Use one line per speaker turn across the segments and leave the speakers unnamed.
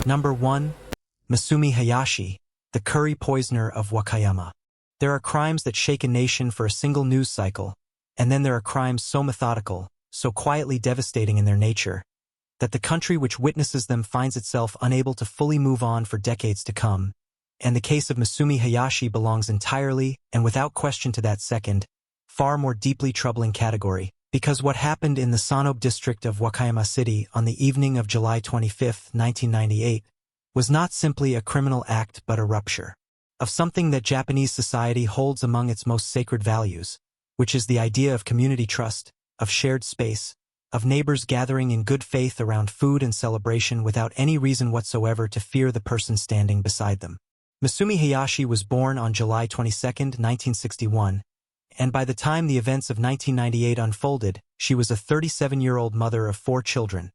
Number 1. Masumi Hayashi, the curry poisoner of Wakayama. There are crimes that shake a nation for a single news cycle, and then there are crimes so methodical, so quietly devastating in their nature, that the country which witnesses them finds itself unable to fully move on for decades to come. And the case of Masumi Hayashi belongs entirely and without question to that second, far more deeply troubling category, because what happened in the Sanobe district of Wakayama City on the evening of July 25, 1998, was not simply a criminal act but a rupture of something that Japanese society holds among its most sacred values, which is the idea of community trust, of shared space, of neighbors gathering in good faith around food and celebration without any reason whatsoever to fear the person standing beside them. Masumi Hayashi was born on July 22, 1961, and by the time the events of 1998 unfolded, she was a 37-year-old mother of 4 children,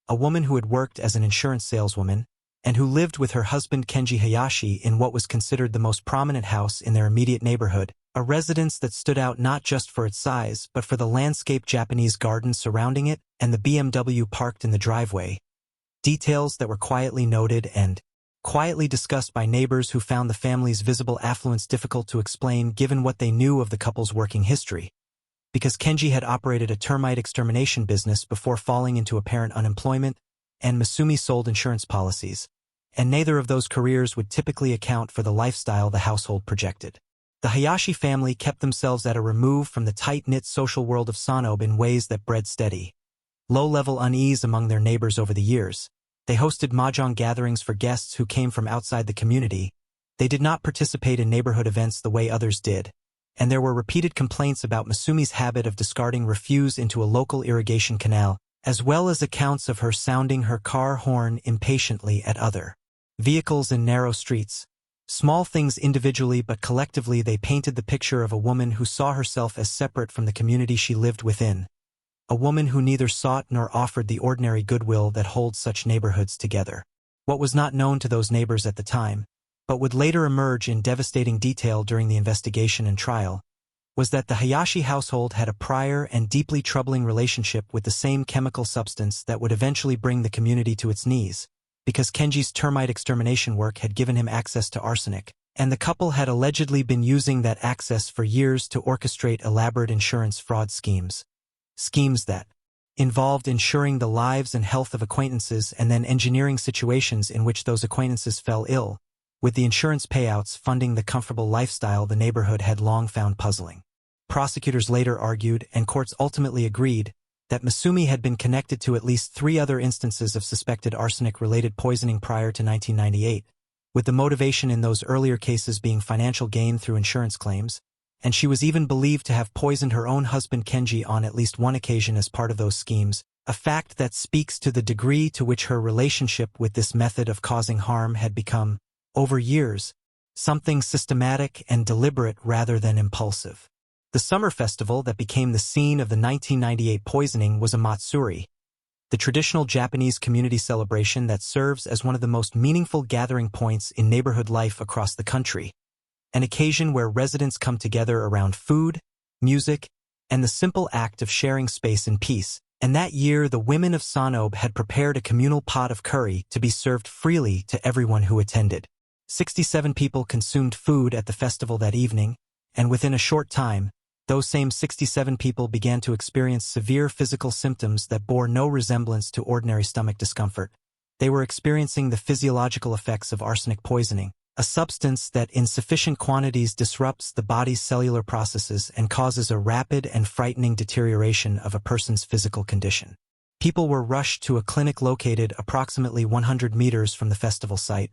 a woman who had worked as an insurance saleswoman, and who lived with her husband Kenji Hayashi in what was considered the most prominent house in their immediate neighborhood, a residence that stood out not just for its size but for the landscaped Japanese garden surrounding it and the BMW parked in the driveway, details that were quietly noted and quietly discussed by neighbors who found the family's visible affluence difficult to explain given what they knew of the couple's working history. Because Kenji had operated a termite extermination business before falling into apparent unemployment, and Masumi sold insurance policies, and neither of those careers would typically account for the lifestyle the household projected. The Hayashi family kept themselves at a remove from the tight-knit social world of Sanobe in ways that bred steady, low-level unease among their neighbors over the years. They hosted mahjong gatherings for guests who came from outside the community. They did not participate in neighborhood events the way others did, and there were repeated complaints about Masumi's habit of discarding refuse into a local irrigation canal, as well as accounts of her sounding her car horn impatiently at other vehicles in narrow streets. Small things individually but collectively they painted the picture of a woman who saw herself as separate from the community she lived within, a woman who neither sought nor offered the ordinary goodwill that holds such neighborhoods together. What was not known to those neighbors at the time, but would later emerge in devastating detail during the investigation and trial, was that the Hayashi household had a prior and deeply troubling relationship with the same chemical substance that would eventually bring the community to its knees, because Kenji's termite extermination work had given him access to arsenic, and the couple had allegedly been using that access for years to orchestrate elaborate insurance fraud schemes. Schemes that involved insuring the lives and health of acquaintances and then engineering situations in which those acquaintances fell ill, with the insurance payouts funding the comfortable lifestyle the neighborhood had long found puzzling. Prosecutors later argued, and courts ultimately agreed, that Masumi had been connected to at least 3 other instances of suspected arsenic-related poisoning prior to 1998, with the motivation in those earlier cases being financial gain through insurance claims, and she was even believed to have poisoned her own husband Kenji on at least one occasion as part of those schemes, a fact that speaks to the degree to which her relationship with this method of causing harm had become, over years, something systematic and deliberate rather than impulsive. The summer festival that became the scene of the 1998 poisoning was a matsuri, the traditional Japanese community celebration that serves as one of the most meaningful gathering points in neighborhood life across the country, an occasion where residents come together around food, music, and the simple act of sharing space and peace. And that year the women of Sanobe had prepared a communal pot of curry to be served freely to everyone who attended. 67 people consumed food at the festival that evening, and within a short time, those same 67 people began to experience severe physical symptoms that bore no resemblance to ordinary stomach discomfort. They were experiencing the physiological effects of arsenic poisoning, a substance that in sufficient quantities disrupts the body's cellular processes and causes a rapid and frightening deterioration of a person's physical condition. People were rushed to a clinic located approximately 100 meters from the festival site,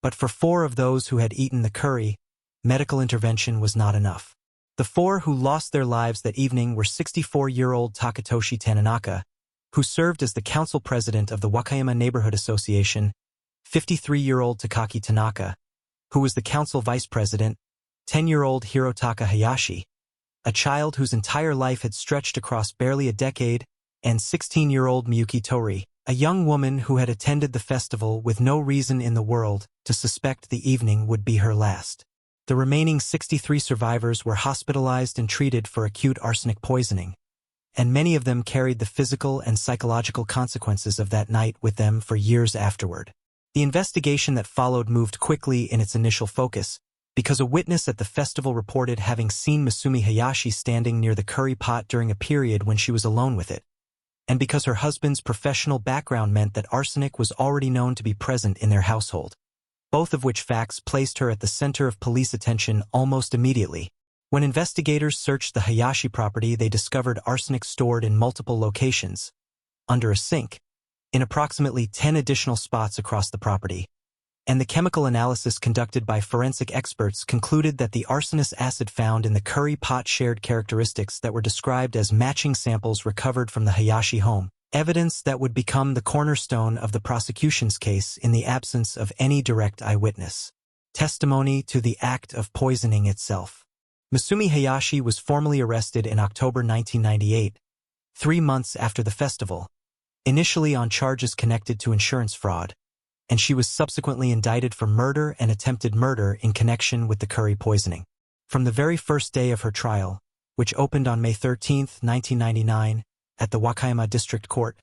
but for 4 of those who had eaten the curry, medical intervention was not enough. The 4 who lost their lives that evening were 64-year-old Takatoshi Tananaka, who served as the council president of the Wakayama Neighborhood Association, 53-year-old Takaki Tanaka, who was the council vice president, 10-year-old Hirotaka Hayashi, a child whose entire life had stretched across barely a decade, and 16-year-old Miyuki Tori, a young woman who had attended the festival with no reason in the world to suspect the evening would be her last. The remaining 63 survivors were hospitalized and treated for acute arsenic poisoning, and many of them carried the physical and psychological consequences of that night with them for years afterward. The investigation that followed moved quickly in its initial focus, because a witness at the festival reported having seen Masumi Hayashi standing near the curry pot during a period when she was alone with it, and because her husband's professional background meant that arsenic was already known to be present in their household, both of which facts placed her at the center of police attention almost immediately. When investigators searched the Hayashi property, they discovered arsenic stored in multiple locations, under a sink, in approximately 10 additional spots across the property, and the chemical analysis conducted by forensic experts concluded that the arsenic acid found in the curry pot shared characteristics that were described as matching samples recovered from the Hayashi home, evidence that would become the cornerstone of the prosecution's case in the absence of any direct eyewitness testimony to the act of poisoning itself. Masumi Hayashi was formally arrested in October 1998, 3 months after the festival, initially on charges connected to insurance fraud, and she was subsequently indicted for murder and attempted murder in connection with the curry poisoning. From the very first day of her trial, which opened on May 13, 1999, at the Wakayama District Court,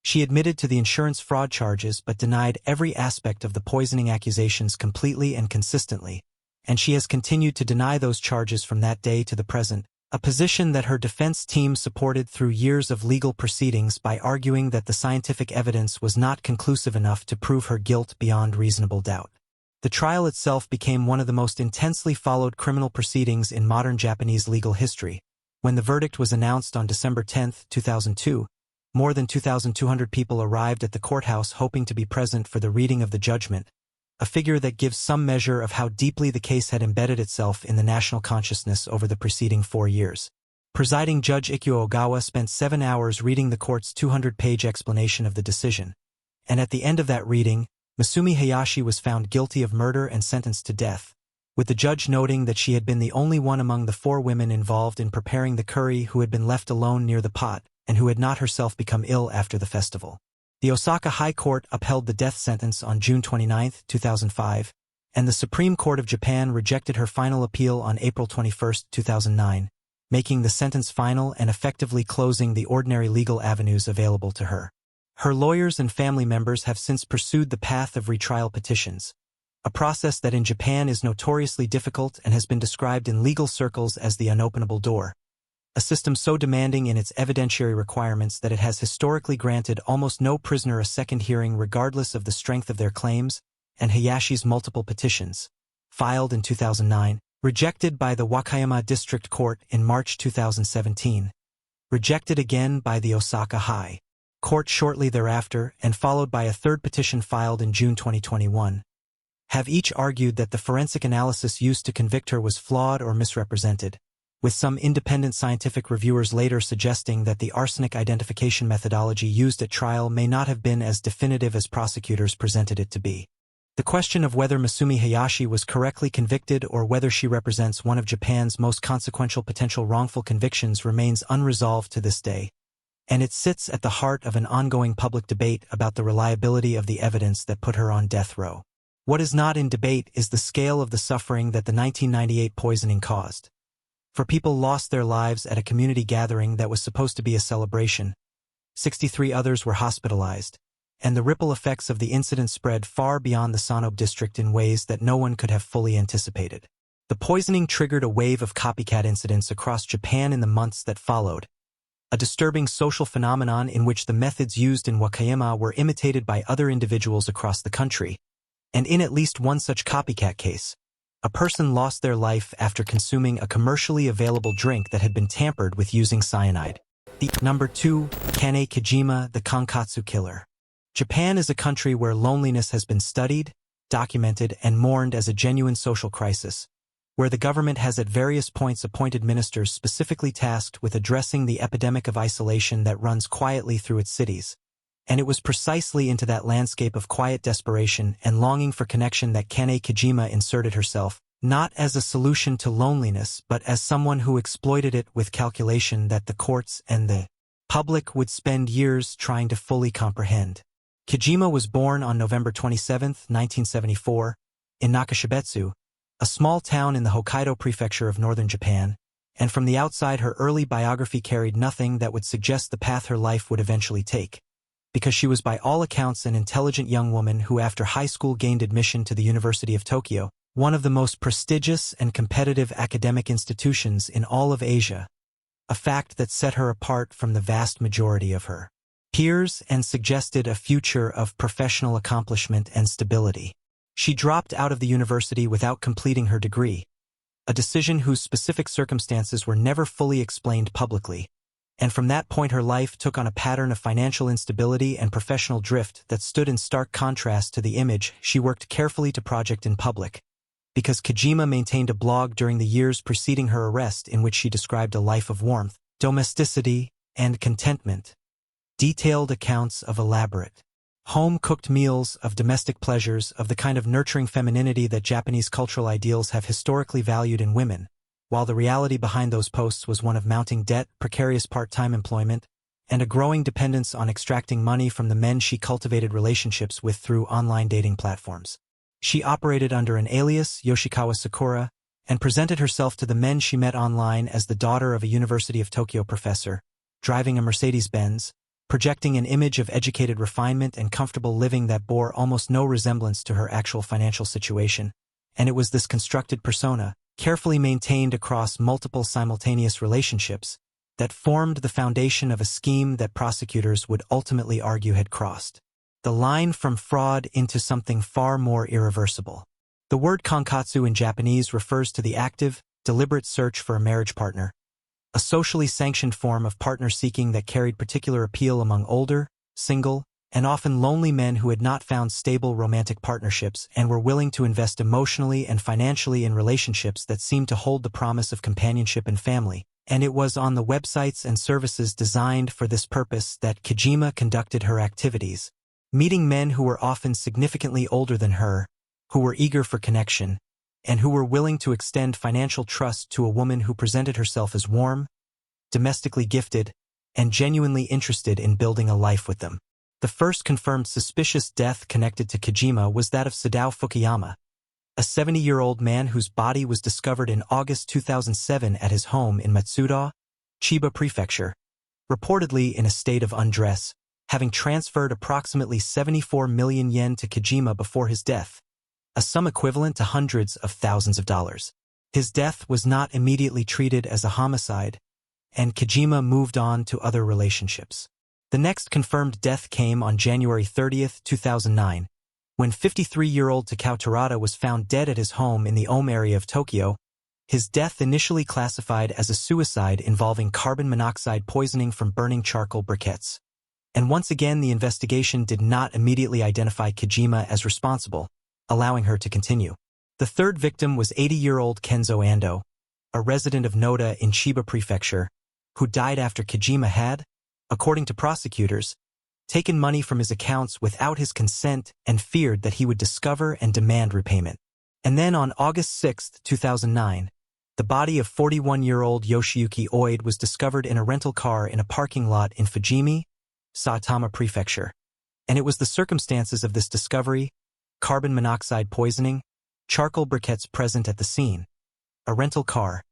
she admitted to the insurance fraud charges but denied every aspect of the poisoning accusations completely and consistently, and she has continued to deny those charges from that day to the present, a position that her defense team supported through years of legal proceedings by arguing that the scientific evidence was not conclusive enough to prove her guilt beyond reasonable doubt. The trial itself became one of the most intensely followed criminal proceedings in modern Japanese legal history. When the verdict was announced on December 10, 2002, more than 2,200 people arrived at the courthouse hoping to be present for the reading of the judgment, a figure that gives some measure of how deeply the case had embedded itself in the national consciousness over the preceding 4 years. Presiding Judge Ikyo Ogawa spent 7 hours reading the court's 200-page explanation of the decision, and at the end of that reading, Masumi Hayashi was found guilty of murder and sentenced to death, with the judge noting that she had been the only one among the 4 women involved in preparing the curry who had been left alone near the pot and who had not herself become ill after the festival. The Osaka High Court upheld the death sentence on June 29, 2005, and the Supreme Court of Japan rejected her final appeal on April 21, 2009, making the sentence final and effectively closing the ordinary legal avenues available to her. Her lawyers and family members have since pursued the path of retrial petitions, a process that in Japan is notoriously difficult and has been described in legal circles as the unopenable door, a system so demanding in its evidentiary requirements that it has historically granted almost no prisoner a second hearing regardless of the strength of their claims, and Hayashi's multiple petitions, filed in 2009, rejected by the Wakayama District Court in March 2017, rejected again by the Osaka High Court shortly thereafter, and followed by a third petition filed in June 2021, have each argued that the forensic analysis used to convict her was flawed or misrepresented, with some independent scientific reviewers later suggesting that the arsenic identification methodology used at trial may not have been as definitive as prosecutors presented it to be. The question of whether Masumi Hayashi was correctly convicted or whether she represents one of Japan's most consequential potential wrongful convictions remains unresolved to this day, and it sits at the heart of an ongoing public debate about the reliability of the evidence that put her on death row. What is not in debate is the scale of the suffering that the 1998 poisoning caused. For people lost their lives at a community gathering that was supposed to be a celebration. 63 others were hospitalized, and the ripple effects of the incident spread far beyond the Sano district in ways that no one could have fully anticipated. The poisoning triggered a wave of copycat incidents across Japan in the months that followed, a disturbing social phenomenon in which the methods used in Wakayama were imitated by other individuals across the country, and in at least one such copycat case, a person lost their life after consuming a commercially available drink that had been tampered with using cyanide. Number 2, Kane Kojima, the Kankatsu killer. Japan is a country where loneliness has been studied, documented, and mourned as a genuine social crisis, where the government has at various points appointed ministers specifically tasked with addressing the epidemic of isolation that runs quietly through its cities. And it was precisely into that landscape of quiet desperation and longing for connection that Kane Kojima inserted herself, not as a solution to loneliness but as someone who exploited it with calculation that the courts and the public would spend years trying to fully comprehend. Kojima was born on November 27, 1974, in Nakashibetsu, a small town in the Hokkaido prefecture of northern Japan, and from the outside her early biography carried nothing that would suggest the path her life would eventually take. because she was by all accounts an intelligent young woman who after high school gained admission to the University of Tokyo, one of the most prestigious and competitive academic institutions in all of Asia, a fact that set her apart from the vast majority of her peers and suggested a future of professional accomplishment and stability. She dropped out of the university without completing her degree, a decision whose specific circumstances were never fully explained publicly, and from that point her life took on a pattern of financial instability and professional drift that stood in stark contrast to the image she worked carefully to project in public. Because Kojima maintained a blog during the years preceding her arrest in which she described a life of warmth, domesticity, and contentment. Detailed accounts of elaborate, home-cooked meals, of domestic pleasures, of the kind of nurturing femininity that Japanese cultural ideals have historically valued in women, while the reality behind those posts was one of mounting debt, precarious part-time employment, and a growing dependence on extracting money from the men she cultivated relationships with through online dating platforms. She operated under an alias, Yoshikawa Sakura, and presented herself to the men she met online as the daughter of a University of Tokyo professor, driving a Mercedes-Benz, projecting an image of educated refinement and comfortable living that bore almost no resemblance to her actual financial situation, and it was this constructed persona, carefully maintained across multiple simultaneous relationships, that formed the foundation of a scheme that prosecutors would ultimately argue had crossed the line from fraud into something far more irreversible. The word konkatsu in Japanese refers to the active, deliberate search for a marriage partner, a socially sanctioned form of partner seeking that carried particular appeal among older, single, and often lonely men who had not found stable romantic partnerships and were willing to invest emotionally and financially in relationships that seemed to hold the promise of companionship and family. And it was on the websites and services designed for this purpose that Kojima conducted her activities, meeting men who were often significantly older than her, who were eager for connection, and who were willing to extend financial trust to a woman who presented herself as warm, domestically gifted, and genuinely interested in building a life with them. The first confirmed suspicious death connected to Kojima was that of Sadao Fukuyama, a 70-year-old man whose body was discovered in August 2007 at his home in Matsuda, Chiba Prefecture, reportedly in a state of undress, having transferred approximately 74 million yen to Kojima before his death, a sum equivalent to hundreds of thousands of dollars. His death was not immediately treated as a homicide, and Kojima moved on to other relationships. The next confirmed death came on January 30, 2009, when 53-year-old Takao Terada was found dead at his home in the Ome area of Tokyo, his death initially classified as a suicide involving carbon monoxide poisoning from burning charcoal briquettes. And once again the investigation did not immediately identify Kojima as responsible, allowing her to continue. The third victim was 80-year-old Kenzo Ando, a resident of Noda in Chiba Prefecture, who died after Kojima had, according to prosecutors, taken money from his accounts without his consent and feared that he would discover and demand repayment. And then on August 6, 2009, the body of 41-year-old Yoshiyuki Oid was discovered in a rental car in a parking lot in Fujimi, Saitama Prefecture. And it was the circumstances of this discovery, carbon monoxide poisoning, charcoal briquettes present at the scene, a rental car,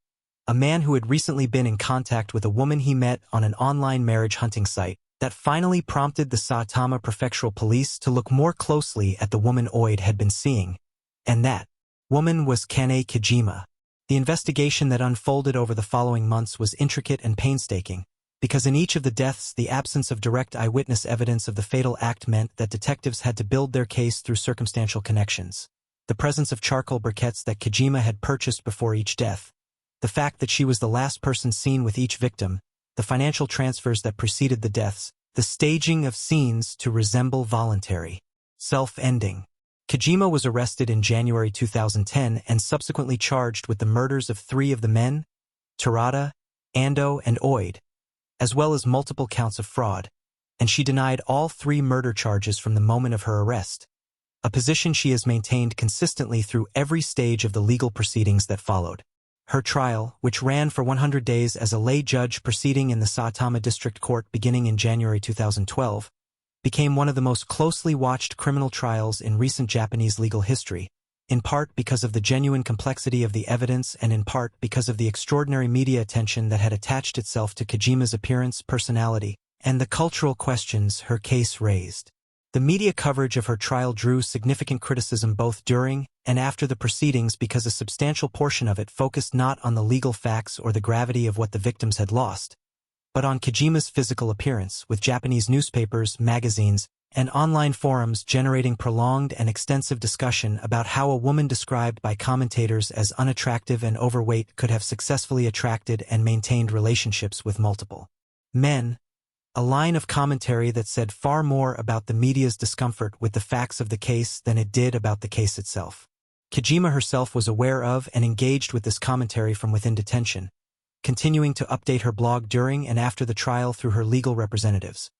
a man who had recently been in contact with a woman he met on an online marriage hunting site, that finally prompted the Saitama Prefectural Police to look more closely at the woman Oid had been seeing. And that woman was Kane Kojima. The investigation that unfolded over the following months was intricate and painstaking, because in each of the deaths the absence of direct eyewitness evidence of the fatal act meant that detectives had to build their case through circumstantial connections. The presence of charcoal briquettes that Kojima had purchased before each death, the fact that she was the last person seen with each victim, the financial transfers that preceded the deaths, the staging of scenes to resemble voluntary self-ending. Kojima was arrested in January 2010 and subsequently charged with the murders of 3 of the men, Terada, Ando, and Oid, as well as multiple counts of fraud, and she denied all 3 murder charges from the moment of her arrest, a position she has maintained consistently through every stage of the legal proceedings that followed. Her trial, which ran for 100 days as a lay judge proceeding in the Saitama District Court beginning in January 2012, became one of the most closely watched criminal trials in recent Japanese legal history, in part because of the genuine complexity of the evidence and in part because of the extraordinary media attention that had attached itself to Kojima's appearance, personality, and the cultural questions her case raised. The media coverage of her trial drew significant criticism both during and after the proceedings because a substantial portion of it focused not on the legal facts or the gravity of what the victims had lost, but on Kojima's physical appearance, with Japanese newspapers, magazines, and online forums generating prolonged and extensive discussion about how a woman described by commentators as unattractive and overweight could have successfully attracted and maintained relationships with multiple men, a line of commentary that said far more about the media's discomfort with the facts of the case than it did about the case itself. Kojima herself was aware of and engaged with this commentary from within detention, continuing to update her blog during and after the trial through her legal representatives,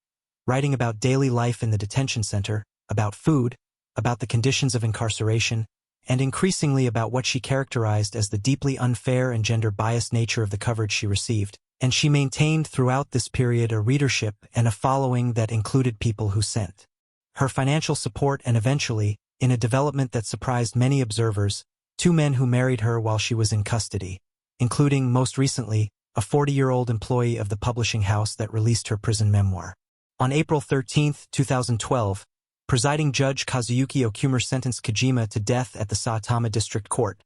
writing about daily life in the detention center, about food, about the conditions of incarceration, and increasingly about what she characterized as the deeply unfair and gender-biased nature of the coverage she received. And she maintained throughout this period a readership and a following that included people who sent her financial support and eventually, in a development that surprised many observers, 2 men who married her while she was in custody, including, most recently, a 40-year-old employee of the publishing house that released her prison memoir. On April 13, 2012, presiding Judge Kazuyuki Okumura sentenced Kojima to death at the Saitama District Court,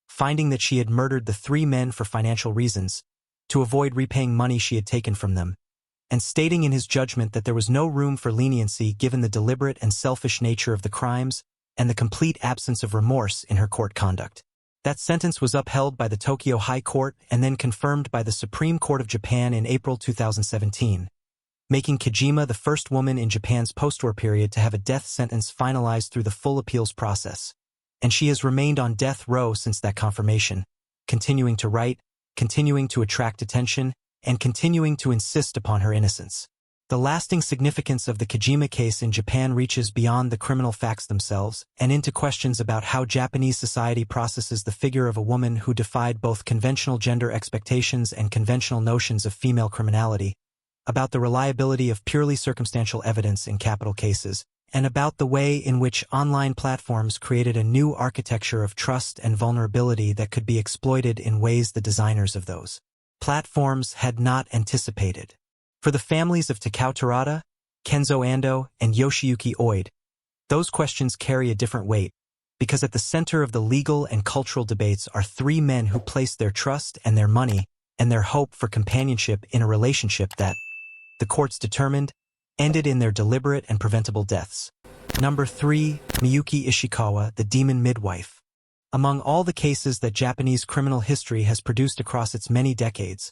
finding that she had murdered the 3 men for financial reasons, to avoid repaying money she had taken from them, and stating in his judgment that there was no room for leniency given the deliberate and selfish nature of the crimes and the complete absence of remorse in her court conduct. That sentence was upheld by the Tokyo High Court and then confirmed by the Supreme Court of Japan in April 2017, making Kojima the first woman in Japan's post-war period to have a death sentence finalized through the full appeals process. And she has remained on death row since that confirmation, continuing to write, continuing to attract attention, and continuing to insist upon her innocence. The lasting significance of the Kojima case in Japan reaches beyond the criminal facts themselves and into questions about how Japanese society processes the figure of a woman who defied both conventional gender expectations and conventional notions of female criminality, about the reliability of purely circumstantial evidence in capital cases, and about the way in which online platforms created a new architecture of trust and vulnerability that could be exploited in ways the designers of those platforms had not anticipated. For the families of Takao Terada, Kenzo Ando, and Yoshiyuki Oide, those questions carry a different weight, because at the center of the legal and cultural debates are 3 men who placed their trust and their money and their hope for companionship in a relationship that, the courts determined, ended in their deliberate and preventable deaths. Number 3, Miyuki Ishikawa, the demon midwife. Among all the cases that Japanese criminal history has produced across its many decades,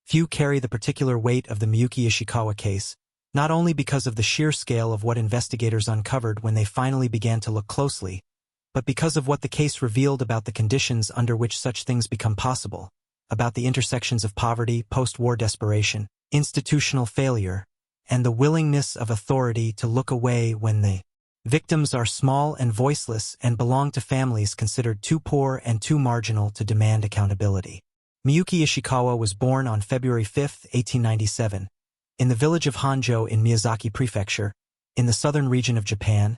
few carry the particular weight of the Miyuki Ishikawa case, not only because of the sheer scale of what investigators uncovered when they finally began to look closely, but because of what the case revealed about the conditions under which such things become possible, about the intersections of poverty, post-war desperation, institutional failure, and the willingness of authority to look away when the victims are small and voiceless and belong to families considered too poor and too marginal to demand accountability. Miyuki Ishikawa was born on February 5, 1897, in the village of Honjo in Miyazaki Prefecture, in the southern region of Japan,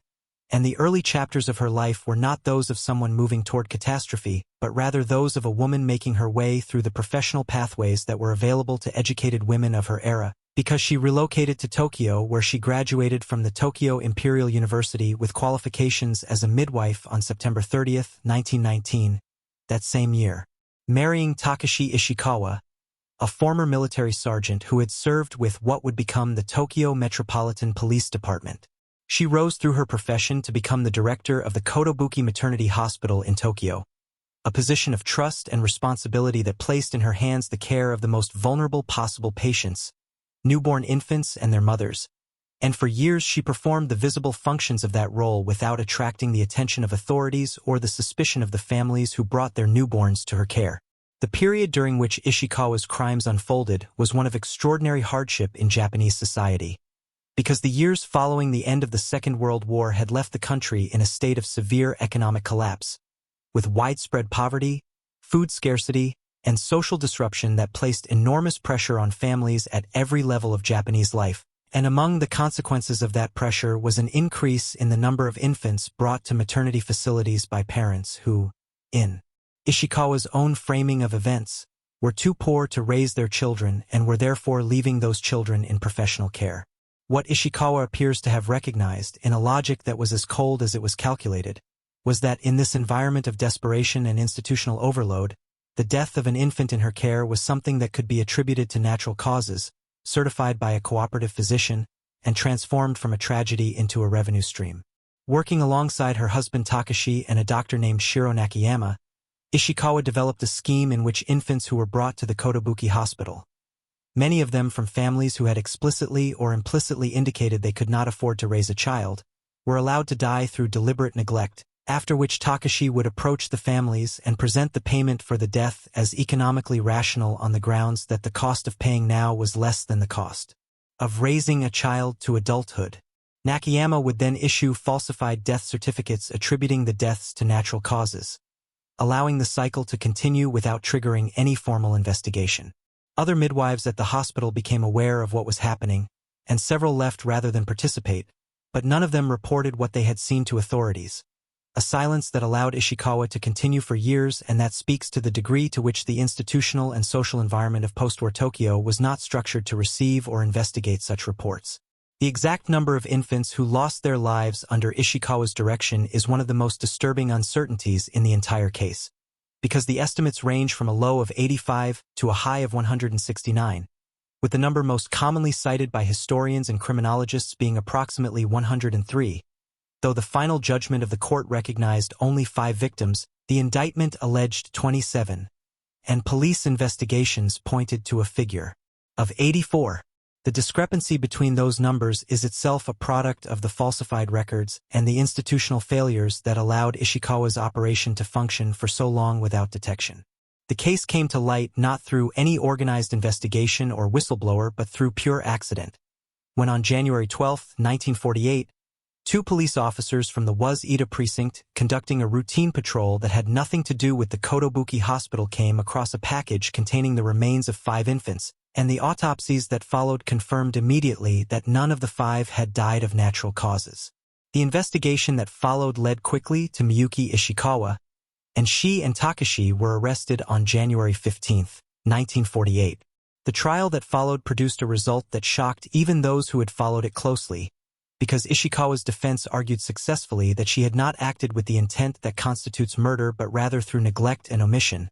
and the early chapters of her life were not those of someone moving toward catastrophe, but rather those of a woman making her way through the professional pathways that were available to educated women of her era, because she relocated to Tokyo, where she graduated from the Tokyo Imperial University with qualifications as a midwife on September 30, 1919, that same year, marrying Takashi Ishikawa, a former military sergeant who had served with what would become the Tokyo Metropolitan Police Department. She rose through her profession to become the director of the Kotobuki Maternity Hospital in Tokyo, a position of trust and responsibility that placed in her hands the care of the most vulnerable possible patients, newborn infants and their mothers, and for years she performed the visible functions of that role without attracting the attention of authorities or the suspicion of the families who brought their newborns to her care. The period during which Ishikawa's crimes unfolded was one of extraordinary hardship in Japanese society, because the years following the end of the Second World War had left the country in a state of severe economic collapse, with widespread poverty, food scarcity, and social disruption that placed enormous pressure on families at every level of Japanese life. And among the consequences of that pressure was an increase in the number of infants brought to maternity facilities by parents who, in Ishikawa's own framing of events, were too poor to raise their children and were therefore leaving those children in professional care. What Ishikawa appears to have recognized, in a logic that was as cold as it was calculated, was that in this environment of desperation and institutional overload, the death of an infant in her care was something that could be attributed to natural causes, certified by a cooperative physician, and transformed from a tragedy into a revenue stream. Working alongside her husband Takashi and a doctor named Shiro Nakayama, Ishikawa developed a scheme in which infants who were brought to the Kotobuki hospital, many of them from families who had explicitly or implicitly indicated they could not afford to raise a child, were allowed to die through deliberate neglect, after which Takashi would approach the families and present the payment for the death as economically rational on the grounds that the cost of paying now was less than the cost of raising a child to adulthood. Nakayama would then issue falsified death certificates attributing the deaths to natural causes, allowing the cycle to continue without triggering any formal investigation. Other midwives at the hospital became aware of what was happening, and several left rather than participate, but none of them reported what they had seen to authorities. A silence that allowed Ishikawa to continue for years, and that speaks to the degree to which the institutional and social environment of post-war Tokyo was not structured to receive or investigate such reports. The exact number of infants who lost their lives under Ishikawa's direction is one of the most disturbing uncertainties in the entire case, because the estimates range from a low of 85 to a high of 169, with the number most commonly cited by historians and criminologists being approximately 103. Though the final judgment of the court recognized only 5 victims, the indictment alleged 27, and police investigations pointed to a figure of 84. The discrepancy between those numbers is itself a product of the falsified records and the institutional failures that allowed Ishikawa's operation to function for so long without detection. The case came to light not through any organized investigation or whistleblower but through pure accident, when on January 12, 1948, 2 police officers from the Was-Ida precinct, conducting a routine patrol that had nothing to do with the Kotobuki hospital, came across a package containing the remains of 5 infants, and the autopsies that followed confirmed immediately that none of the 5 had died of natural causes. The investigation that followed led quickly to Miyuki Ishikawa, and she and Takashi were arrested on January 15, 1948. The trial that followed produced a result that shocked even those who had followed it closely, because Ishikawa's defense argued successfully that she had not acted with the intent that constitutes murder but rather through neglect and omission,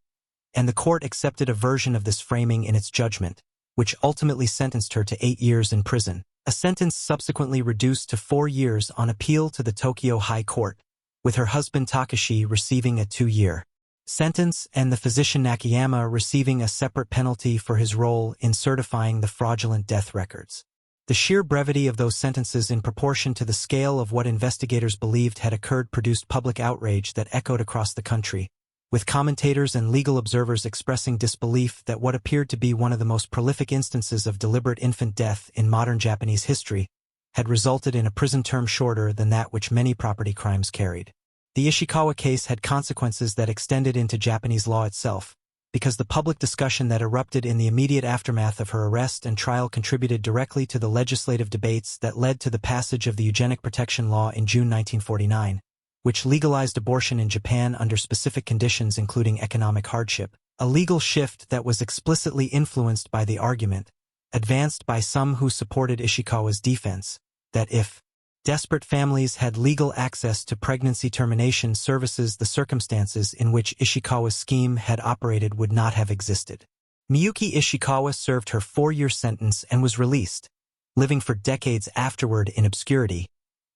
and the court accepted a version of this framing in its judgment, which ultimately sentenced her to 8 years in prison, a sentence subsequently reduced to 4 years on appeal to the Tokyo High Court, with her husband Takashi receiving a 2-year sentence and the physician Nakayama receiving a separate penalty for his role in certifying the fraudulent death records. The sheer brevity of those sentences in proportion to the scale of what investigators believed had occurred produced public outrage that echoed across the country, with commentators and legal observers expressing disbelief that what appeared to be one of the most prolific instances of deliberate infant death in modern Japanese history had resulted in a prison term shorter than that which many property crimes carried. The Ishikawa case had consequences that extended into Japanese law itself, because the public discussion that erupted in the immediate aftermath of her arrest and trial contributed directly to the legislative debates that led to the passage of the Eugenic Protection Law in June 1949, which legalized abortion in Japan under specific conditions including economic hardship, a legal shift that was explicitly influenced by the argument, advanced by some who supported Ishikawa's defense, that if desperate families had legal access to pregnancy termination services, the circumstances in which Ishikawa's scheme had operated would not have existed. Miyuki Ishikawa served her 4-year sentence and was released, living for decades afterward in obscurity,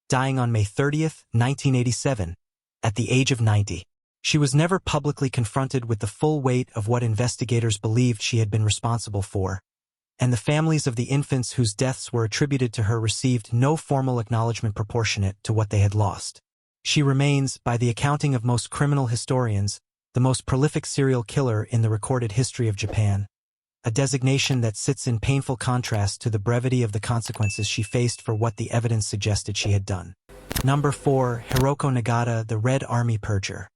dying on May 30, 1987, at the age of 90. She was never publicly confronted with the full weight of what investigators believed she had been responsible for, and the families of the infants whose deaths were attributed to her received no formal acknowledgement proportionate to what they had lost. She remains, by the accounting of most criminal historians, the most prolific serial killer in the recorded history of Japan, a designation that sits in painful contrast to the brevity of the consequences she faced for what the evidence suggested she had done. Number 4. Hiroko Nagata, the Red Army Purger.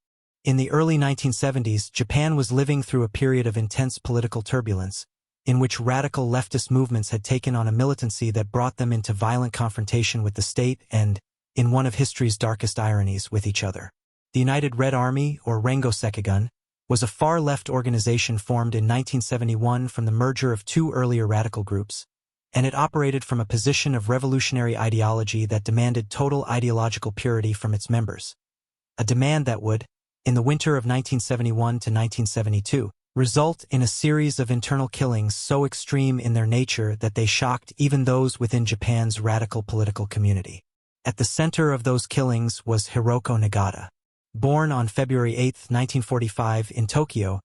In the early 1970s, Japan was living through a period of intense political turbulence, in which radical leftist movements had taken on a militancy that brought them into violent confrontation with the state and, in one of history's darkest ironies, with each other. The United Red Army, or Rengo Sekigun, was a far-left organization formed in 1971 from the merger of two earlier radical groups, and it operated from a position of revolutionary ideology that demanded total ideological purity from its members. A demand that would, in the winter of 1971 to 1972, result in a series of internal killings so extreme in their nature that they shocked even those within Japan's radical political community. At the center of those killings was Hiroko Nagata. Born on February 8, 1945, in Tokyo,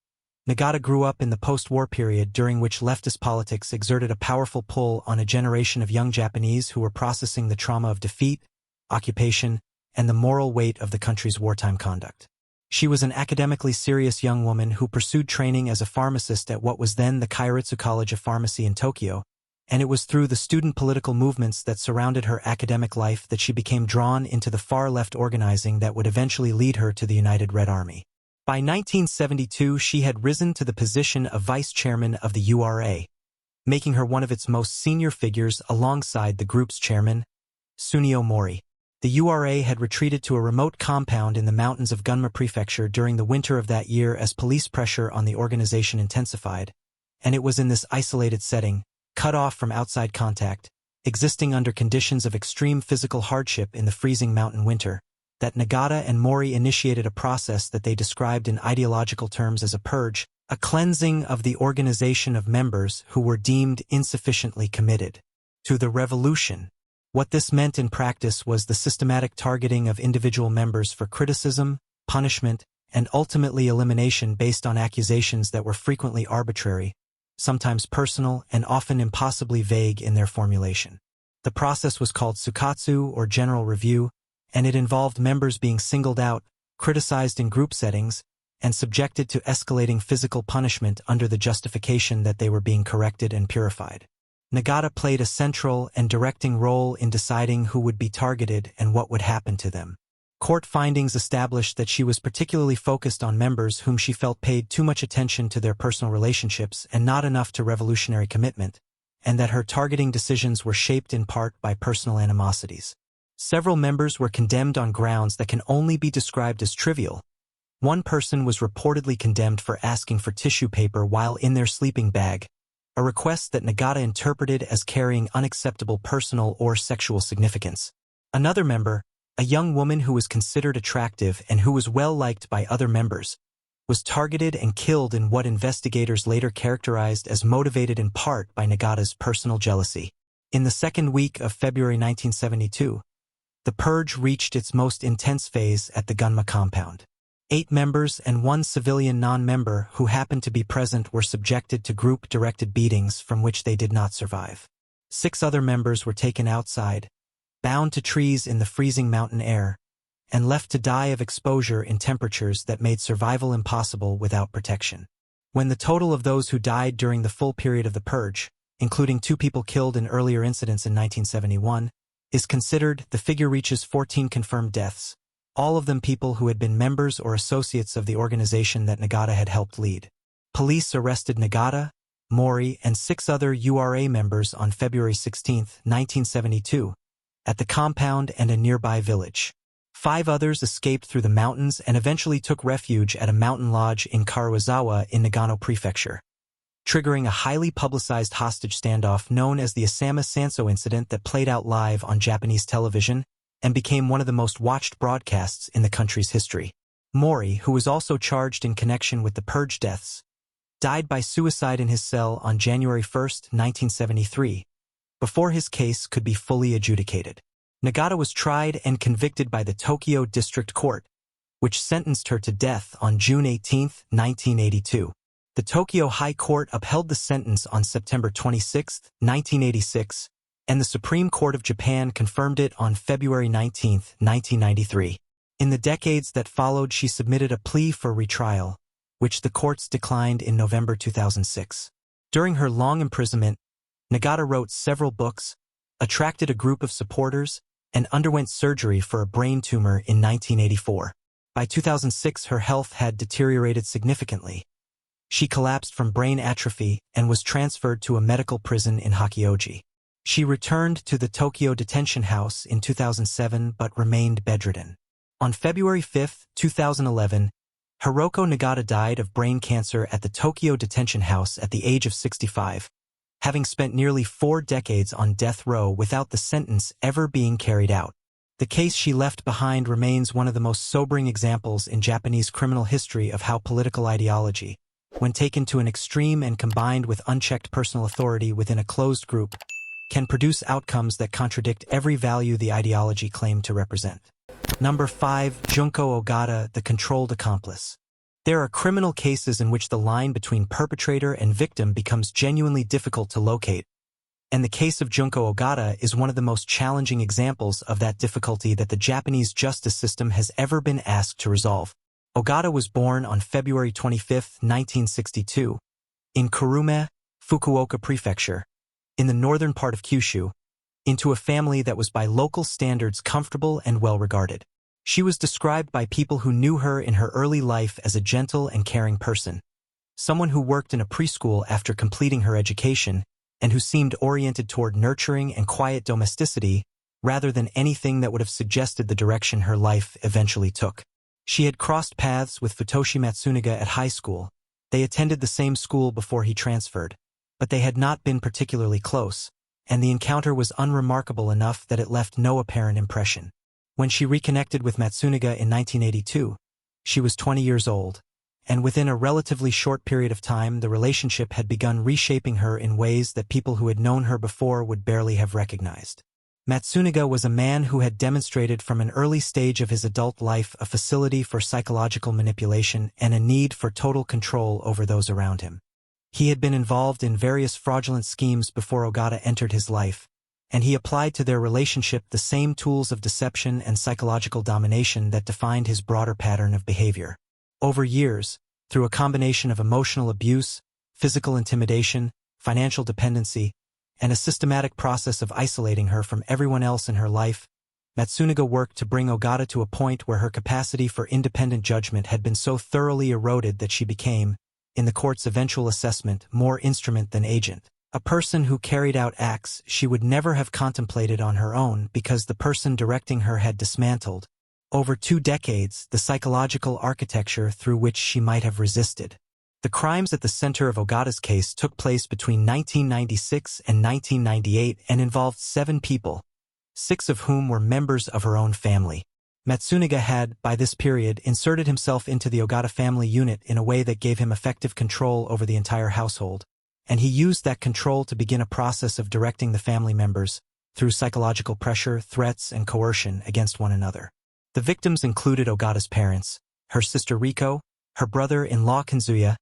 Nagata grew up in the post-war period during which leftist politics exerted a powerful pull on a generation of young Japanese who were processing the trauma of defeat, occupation, and the moral weight of the country's wartime conduct. She was an academically serious young woman who pursued training as a pharmacist at what was then the Keiretsu College of Pharmacy in Tokyo, and it was through the student political movements that surrounded her academic life that she became drawn into the far-left organizing that would eventually lead her to the United Red Army. By 1972, she had risen to the position of vice chairman of the URA, making her one of its most senior figures alongside the group's chairman, Sunio Mori. The URA had retreated to a remote compound in the mountains of Gunma Prefecture during the winter of that year as police pressure on the organization intensified, and it was in this isolated setting, cut off from outside contact, existing under conditions of extreme physical hardship in the freezing mountain winter, that Nagata and Mori initiated a process that they described in ideological terms as a purge, a cleansing of the organization of members who were deemed insufficiently committed to the revolution. What this meant in practice was the systematic targeting of individual members for criticism, punishment, and ultimately elimination based on accusations that were frequently arbitrary, sometimes personal, and often impossibly vague in their formulation. The process was called Sukatsu, or general review, and it involved members being singled out, criticized in group settings, and subjected to escalating physical punishment under the justification that they were being corrected and purified. Nagata played a central and directing role in deciding who would be targeted and what would happen to them. Court findings established that she was particularly focused on members whom she felt paid too much attention to their personal relationships and not enough to revolutionary commitment, and that her targeting decisions were shaped in part by personal animosities. Several members were condemned on grounds that can only be described as trivial. One person was reportedly condemned for asking for tissue paper while in their sleeping bag, a request that Nagata interpreted as carrying unacceptable personal or sexual significance. Another member, a young woman who was considered attractive and who was well-liked by other members, was targeted and killed in what investigators later characterized as motivated in part by Nagata's personal jealousy. In the second week of February 1972, the purge reached its most intense phase at the Gunma compound. 8 members and 1 civilian non-member who happened to be present were subjected to group-directed beatings from which they did not survive. 6 other members were taken outside, bound to trees in the freezing mountain air, and left to die of exposure in temperatures that made survival impossible without protection. When the total of those who died during the full period of the purge, including 2 people killed in earlier incidents in 1971, is considered, the figure reaches 14 confirmed deaths, all of them people who had been members or associates of the organization that Nagata had helped lead. Police arrested Nagata, Mori, and 6 other URA members on February 16, 1972, at the compound and a nearby village. 5 others escaped through the mountains and eventually took refuge at a mountain lodge in Karuizawa in Nagano Prefecture, triggering a highly publicized hostage standoff known as the Asama Sanso incident that played out live on Japanese television and became one of the most watched broadcasts in the country's history. Mori, who was also charged in connection with the purge deaths, died by suicide in his cell on January 1, 1973, before his case could be fully adjudicated. Nagata was tried and convicted by the Tokyo District Court, which sentenced her to death on June 18, 1982. The Tokyo High Court upheld the sentence on September 26, 1986, and the Supreme Court of Japan confirmed it on February 19, 1993. In the decades that followed, she submitted a plea for retrial, which the courts declined in November 2006. During her long imprisonment, Nagata wrote several books, attracted a group of supporters, and underwent surgery for a brain tumor in 1984. By 2006, her health had deteriorated significantly. She collapsed from brain atrophy and was transferred to a medical prison in Hakioji. She returned to the Tokyo detention house in 2007 but remained bedridden. On February 5, 2011, Hiroko Nagata died of brain cancer at the Tokyo detention house at the age of 65, having spent nearly 4 decades on death row without the sentence ever being carried out. The case she left behind remains one of the most sobering examples in Japanese criminal history of how political ideology, when taken to an extreme and combined with unchecked personal authority within a closed group, can produce outcomes that contradict every value the ideology claimed to represent. Number 5. Junko Ogata, the controlled accomplice. There are criminal cases in which the line between perpetrator and victim becomes genuinely difficult to locate, and the case of Junko Ogata is one of the most challenging examples of that difficulty that the Japanese justice system has ever been asked to resolve. Ogata was born on February 25, 1962, in Kurume, Fukuoka Prefecture, in the northern part of Kyushu, into a family that was by local standards comfortable and well-regarded. She was described by people who knew her in her early life as a gentle and caring person, someone who worked in a preschool after completing her education, and who seemed oriented toward nurturing and quiet domesticity rather than anything that would have suggested the direction her life eventually took. She had crossed paths with Futoshi Matsunaga at high school. They attended the same school before he transferred, but they had not been particularly close, and the encounter was unremarkable enough that it left no apparent impression. When she reconnected with Matsunaga in 1982, she was 20 years old, and within a relatively short period of time the relationship had begun reshaping her in ways that people who had known her before would barely have recognized. Matsunaga was a man who had demonstrated from an early stage of his adult life a facility for psychological manipulation and a need for total control over those around him. He had been involved in various fraudulent schemes before Ogata entered his life, and he applied to their relationship the same tools of deception and psychological domination that defined his broader pattern of behavior. Over years, through a combination of emotional abuse, physical intimidation, financial dependency, and a systematic process of isolating her from everyone else in her life, Matsunaga worked to bring Ogata to a point where her capacity for independent judgment had been so thoroughly eroded that she became, in the court's eventual assessment, more instrument than agent, a person who carried out acts she would never have contemplated on her own because the person directing her had dismantled, over 2 decades, the psychological architecture through which she might have resisted. The crimes at the center of Ogata's case took place between 1996 and 1998 and involved 7 people, 6 of whom were members of her own family. Matsunaga had, by this period, inserted himself into the Ogata family unit in a way that gave him effective control over the entire household, and he used that control to begin a process of directing the family members, through psychological pressure, threats, and coercion, against one another. The victims included Ogata's parents, her sister Riko, her brother-in-law Kanzuya,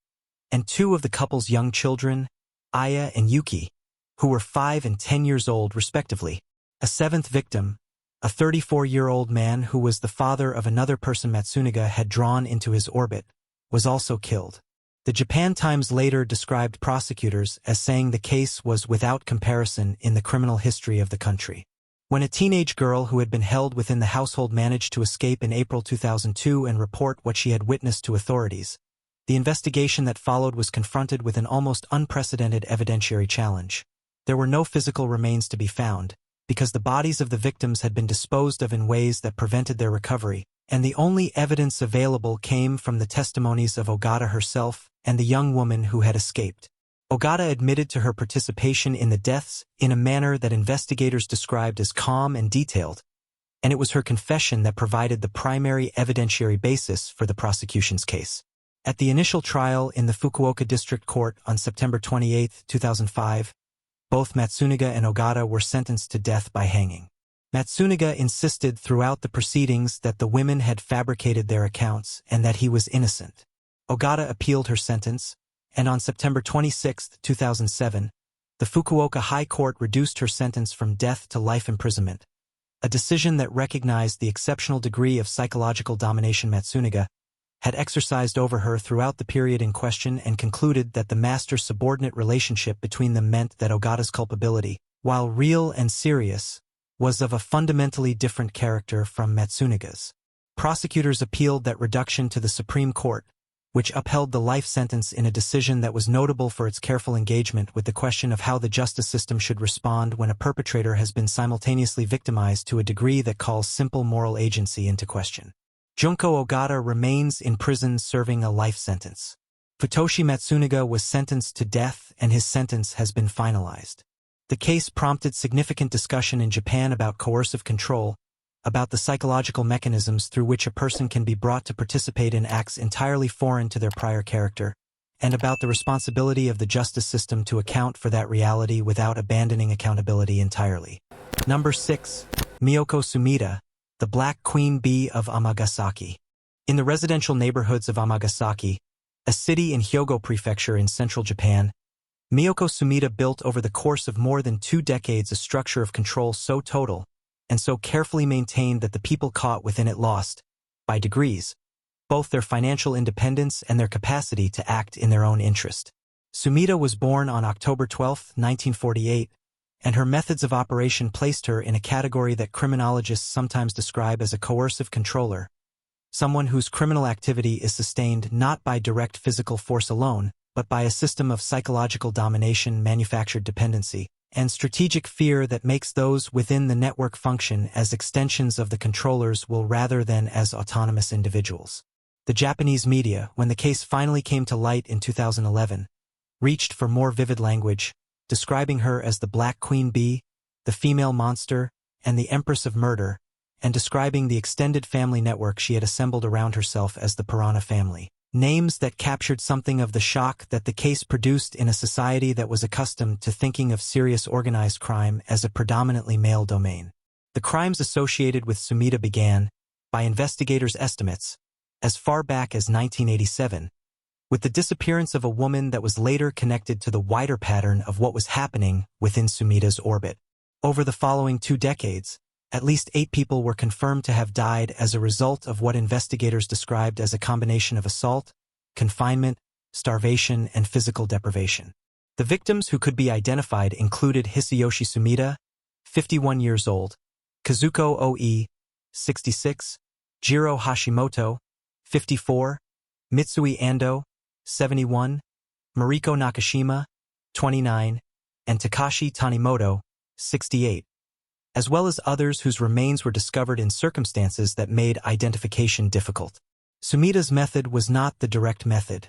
and 2 of the couple's young children, Aya and Yuki, who were 5 and 10 years old respectively. A 7th victim, a 34-year-old man who was the father of another person Matsunaga had drawn into his orbit, was also killed. The Japan Times later described prosecutors as saying the case was without comparison in the criminal history of the country. When a teenage girl who had been held within the household managed to escape in April 2002 and report what she had witnessed to authorities, the investigation that followed was confronted with an almost unprecedented evidentiary challenge. There were no physical remains to be found, because the bodies of the victims had been disposed of in ways that prevented their recovery, and the only evidence available came from the testimonies of Ogata herself and the young woman who had escaped. Ogata admitted to her participation in the deaths in a manner that investigators described as calm and detailed, and it was her confession that provided the primary evidentiary basis for the prosecution's case. At the initial trial in the Fukuoka District Court on September 28, 2005, both Matsunaga and Ogata were sentenced to death by hanging. Matsunaga insisted throughout the proceedings that the women had fabricated their accounts and that he was innocent. Ogata appealed her sentence, and on September 26, 2007, the Fukuoka High Court reduced her sentence from death to life imprisonment, a decision that recognized the exceptional degree of psychological domination Matsunaga had exercised over her throughout the period in question and concluded that the master-subordinate relationship between them meant that Ogata's culpability, while real and serious, was of a fundamentally different character from Matsunaga's. Prosecutors appealed that reduction to the Supreme Court, which upheld the life sentence in a decision that was notable for its careful engagement with the question of how the justice system should respond when a perpetrator has been simultaneously victimized to a degree that calls simple moral agency into question. Junko Ogata remains in prison serving a life sentence. Futoshi Matsunaga was sentenced to death and his sentence has been finalized. The case prompted significant discussion in Japan about coercive control, about the psychological mechanisms through which a person can be brought to participate in acts entirely foreign to their prior character, and about the responsibility of the justice system to account for that reality without abandoning accountability entirely. Number 6. Miyoko Sumida, the Black Queen Bee of Amagasaki. In the residential neighborhoods of Amagasaki, a city in Hyogo Prefecture in central Japan, Miyoko Sumida built over the course of more than 2 decades a structure of control so total and so carefully maintained that the people caught within it lost, by degrees, both their financial independence and their capacity to act in their own interest. Sumida was born on October 12, 1948, and her methods of operation placed her in a category that criminologists sometimes describe as a coercive controller, someone whose criminal activity is sustained not by direct physical force alone, but by a system of psychological domination, manufactured dependency, and strategic fear that makes those within the network function as extensions of the controllers will rather than as autonomous individuals. The Japanese media, when the case finally came to light in 2011, reached for more vivid language, describing her as the Black Queen Bee, the female monster, and the Empress of Murder, and describing the extended family network she had assembled around herself as the Piranha family. Names that captured something of the shock that the case produced in a society that was accustomed to thinking of serious organized crime as a predominantly male domain. The crimes associated with Sumida began, by investigators' estimates, as far back as 1987, with the disappearance of a woman that was later connected to the wider pattern of what was happening within Sumida's orbit. Over the following 2 decades, at least 8 people were confirmed to have died as a result of what investigators described as a combination of assault, confinement, starvation, and physical deprivation. The victims who could be identified included Hisayoshi Sumida, 51 years old, Kazuko Oe, 66, Jiro Hashimoto, 54, Mitsui Ando, 71, Mariko Nakashima, 29, and Takashi Tanimoto, 68. As well as others whose remains were discovered in circumstances that made identification difficult. Sumida's method was not the direct method.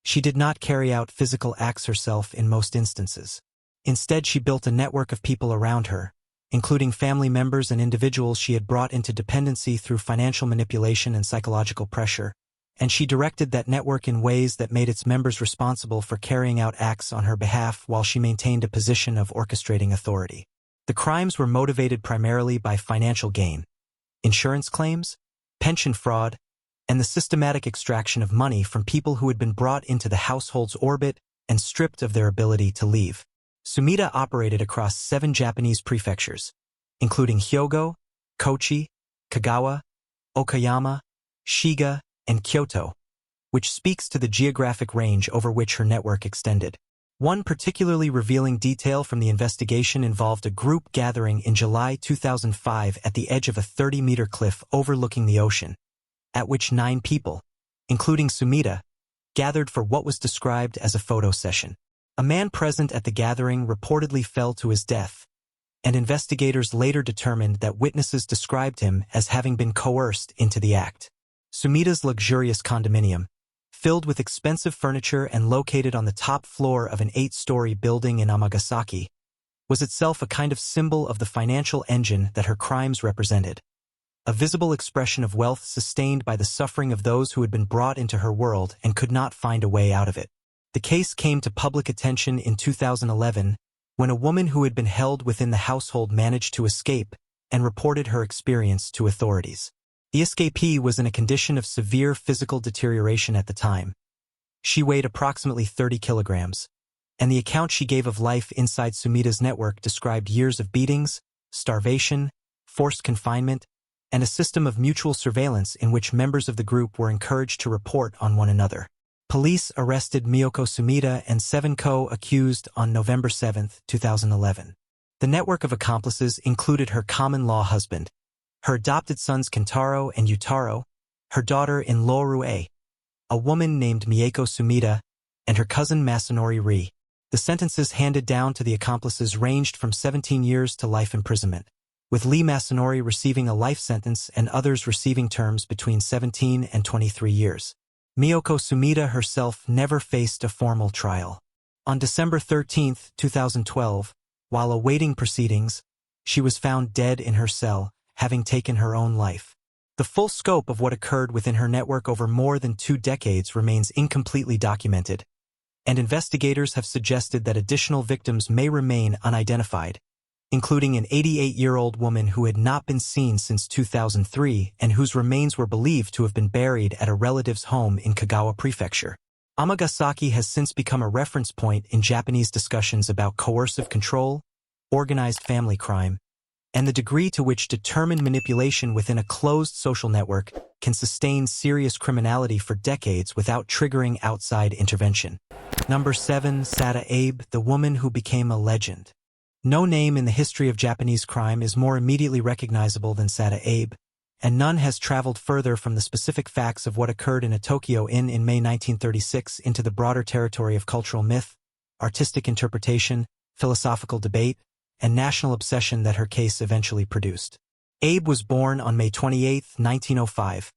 She did not carry out physical acts herself in most instances. Instead, she built a network of people around her, including family members and individuals she had brought into dependency through financial manipulation and psychological pressure, and she directed that network in ways that made its members responsible for carrying out acts on her behalf while she maintained a position of orchestrating authority. The crimes were motivated primarily by financial gain, insurance claims, pension fraud, and the systematic extraction of money from people who had been brought into the household's orbit and stripped of their ability to leave. Sumida operated across 7 Japanese prefectures, including Hyogo, Kochi, Kagawa, Okayama, Shiga, and Kyoto, which speaks to the geographic range over which her network extended. One particularly revealing detail from the investigation involved a group gathering in July 2005 at the edge of a 30-meter cliff overlooking the ocean, at which 9 people, including Sumida, gathered for what was described as a photo session. A man present at the gathering reportedly fell to his death, and investigators later determined that witnesses described him as having been coerced into the act. Sumida's luxurious condominium, filled with expensive furniture and located on the top floor of an 8-story building in Amagasaki, was itself a kind of symbol of the financial engine that her crimes represented, a visible expression of wealth sustained by the suffering of those who had been brought into her world and could not find a way out of it. The case came to public attention in 2011 when a woman who had been held within the household managed to escape and reported her experience to authorities. The escapee was in a condition of severe physical deterioration at the time. She weighed approximately 30 kilograms, and the account she gave of life inside Sumida's network described years of beatings, starvation, forced confinement, and a system of mutual surveillance in which members of the group were encouraged to report on one another. Police arrested Miyoko Sumida and 7 co-accused on November 7, 2011. The network of accomplices included her common-law husband, her adopted sons Kentaro and Yutaro, her daughter-in-law Rue, a woman named Mieko Sumida, and her cousin Masanori Ri. The sentences handed down to the accomplices ranged from 17 years to life imprisonment. with Lee Masanori receiving a life sentence and others receiving terms between 17 and 23 years. Miyoko Sumida herself never faced a formal trial. On December 13, 2012, while awaiting proceedings, she was found dead in her cell, having taken her own life. The full scope of what occurred within her network over more than 2 decades remains incompletely documented, and investigators have suggested that additional victims may remain unidentified, including an 88-year-old woman who had not been seen since 2003 and whose remains were believed to have been buried at a relative's home in Kagawa Prefecture. Amagasaki has since become a reference point in Japanese discussions about coercive control, organized family crime, and the degree to which determined manipulation within a closed social network can sustain serious criminality for decades without triggering outside intervention. Number 7. Sada Abe, the woman who became a legend. No name in the history of Japanese crime is more immediately recognizable than Sada Abe, and none has traveled further from the specific facts of what occurred in a Tokyo inn in May 1936 into the broader territory of cultural myth, artistic interpretation, philosophical debate, and national obsession that her case eventually produced. Abe was born on May 28, 1905,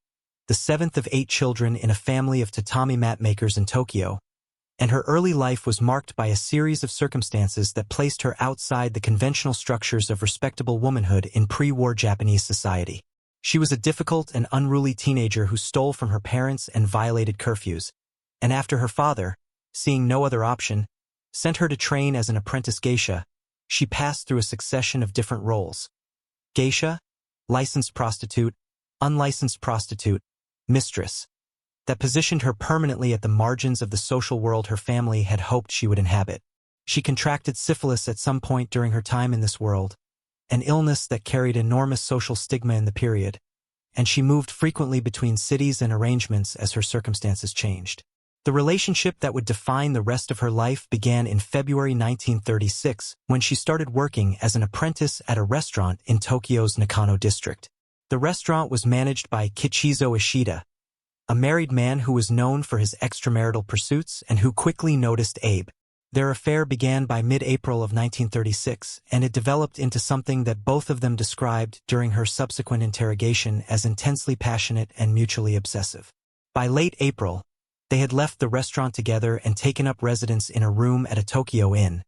the 7th of 8 children in a family of tatami mat makers in Tokyo, and her early life was marked by a series of circumstances that placed her outside the conventional structures of respectable womanhood in pre-war Japanese society. She was a difficult and unruly teenager who stole from her parents and violated curfews, and after her father, seeing no other option, sent her to train as an apprentice geisha, she passed through a succession of different roles: geisha, licensed prostitute, unlicensed prostitute, mistress, that positioned her permanently at the margins of the social world her family had hoped she would inhabit. She contracted syphilis at some point during her time in this world, an illness that carried enormous social stigma in the period, and she moved frequently between cities and arrangements as her circumstances changed. The relationship that would define the rest of her life began in February 1936 when she started working as an apprentice at a restaurant in Tokyo's Nakano district. The restaurant was managed by Kichizo Ishida, a married man who was known for his extramarital pursuits and who quickly noticed Abe. Their affair began by mid-April of 1936, and it developed into something that both of them described during her subsequent interrogation as intensely passionate and mutually obsessive. By late April, they had left the restaurant together and taken up residence in a room at a Tokyo inn,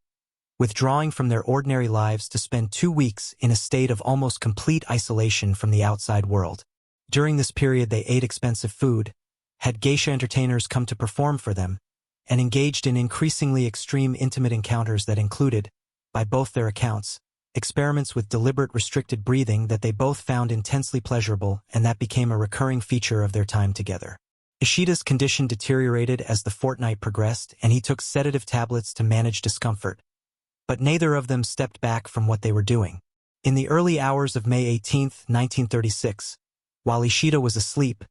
withdrawing from their ordinary lives to spend 2 weeks in a state of almost complete isolation from the outside world. During this period they ate expensive food, had geisha entertainers come to perform for them, and engaged in increasingly extreme intimate encounters that included, by both their accounts, experiments with deliberate restricted breathing that they both found intensely pleasurable and that became a recurring feature of their time together. Ishida's condition deteriorated as the fortnight progressed, and he took sedative tablets to manage discomfort, but neither of them stepped back from what they were doing. In the early hours of May 18, 1936, while Ishida was asleep,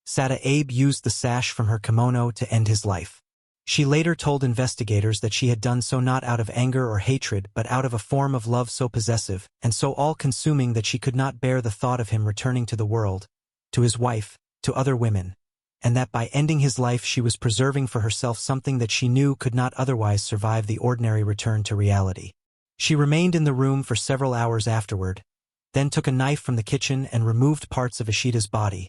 Sada Abe used the sash from her kimono to end his life. She later told investigators that she had done so not out of anger or hatred but out of a form of love so possessive and so all-consuming that she could not bear the thought of him returning to the world, to his wife, to other women, and that by ending his life she was preserving for herself something that she knew could not otherwise survive the ordinary return to reality. She remained in the room for several hours afterward, then took a knife from the kitchen and removed parts of Ishida's body,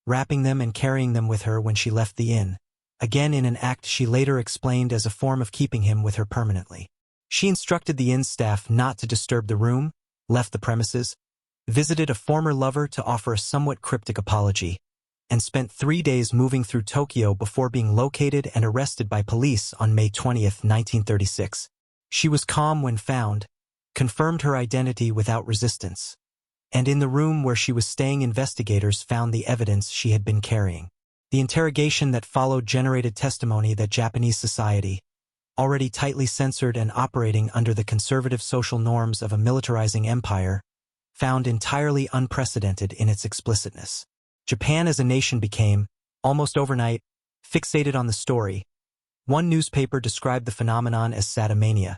wrapping them and carrying them with her when she left the inn, again in an act she later explained as a form of keeping him with her permanently. She instructed the inn staff not to disturb the room, left the premises, visited a former lover to offer a somewhat cryptic apology, and spent 3 days moving through Tokyo before being located and arrested by police on May 20, 1936. She was calm when found, confirmed her identity without resistance, and in the room where she was staying investigators found the evidence she had been carrying. The interrogation that followed generated testimony that Japanese society, already tightly censored and operating under the conservative social norms of a militarizing empire, found entirely unprecedented in its explicitness. Japan as a nation became, almost overnight, fixated on the story. One newspaper described the phenomenon as Sadamania.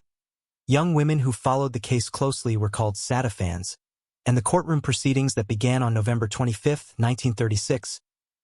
Young women who followed the case closely were called Sada fans, and the courtroom proceedings that began on November 25, 1936,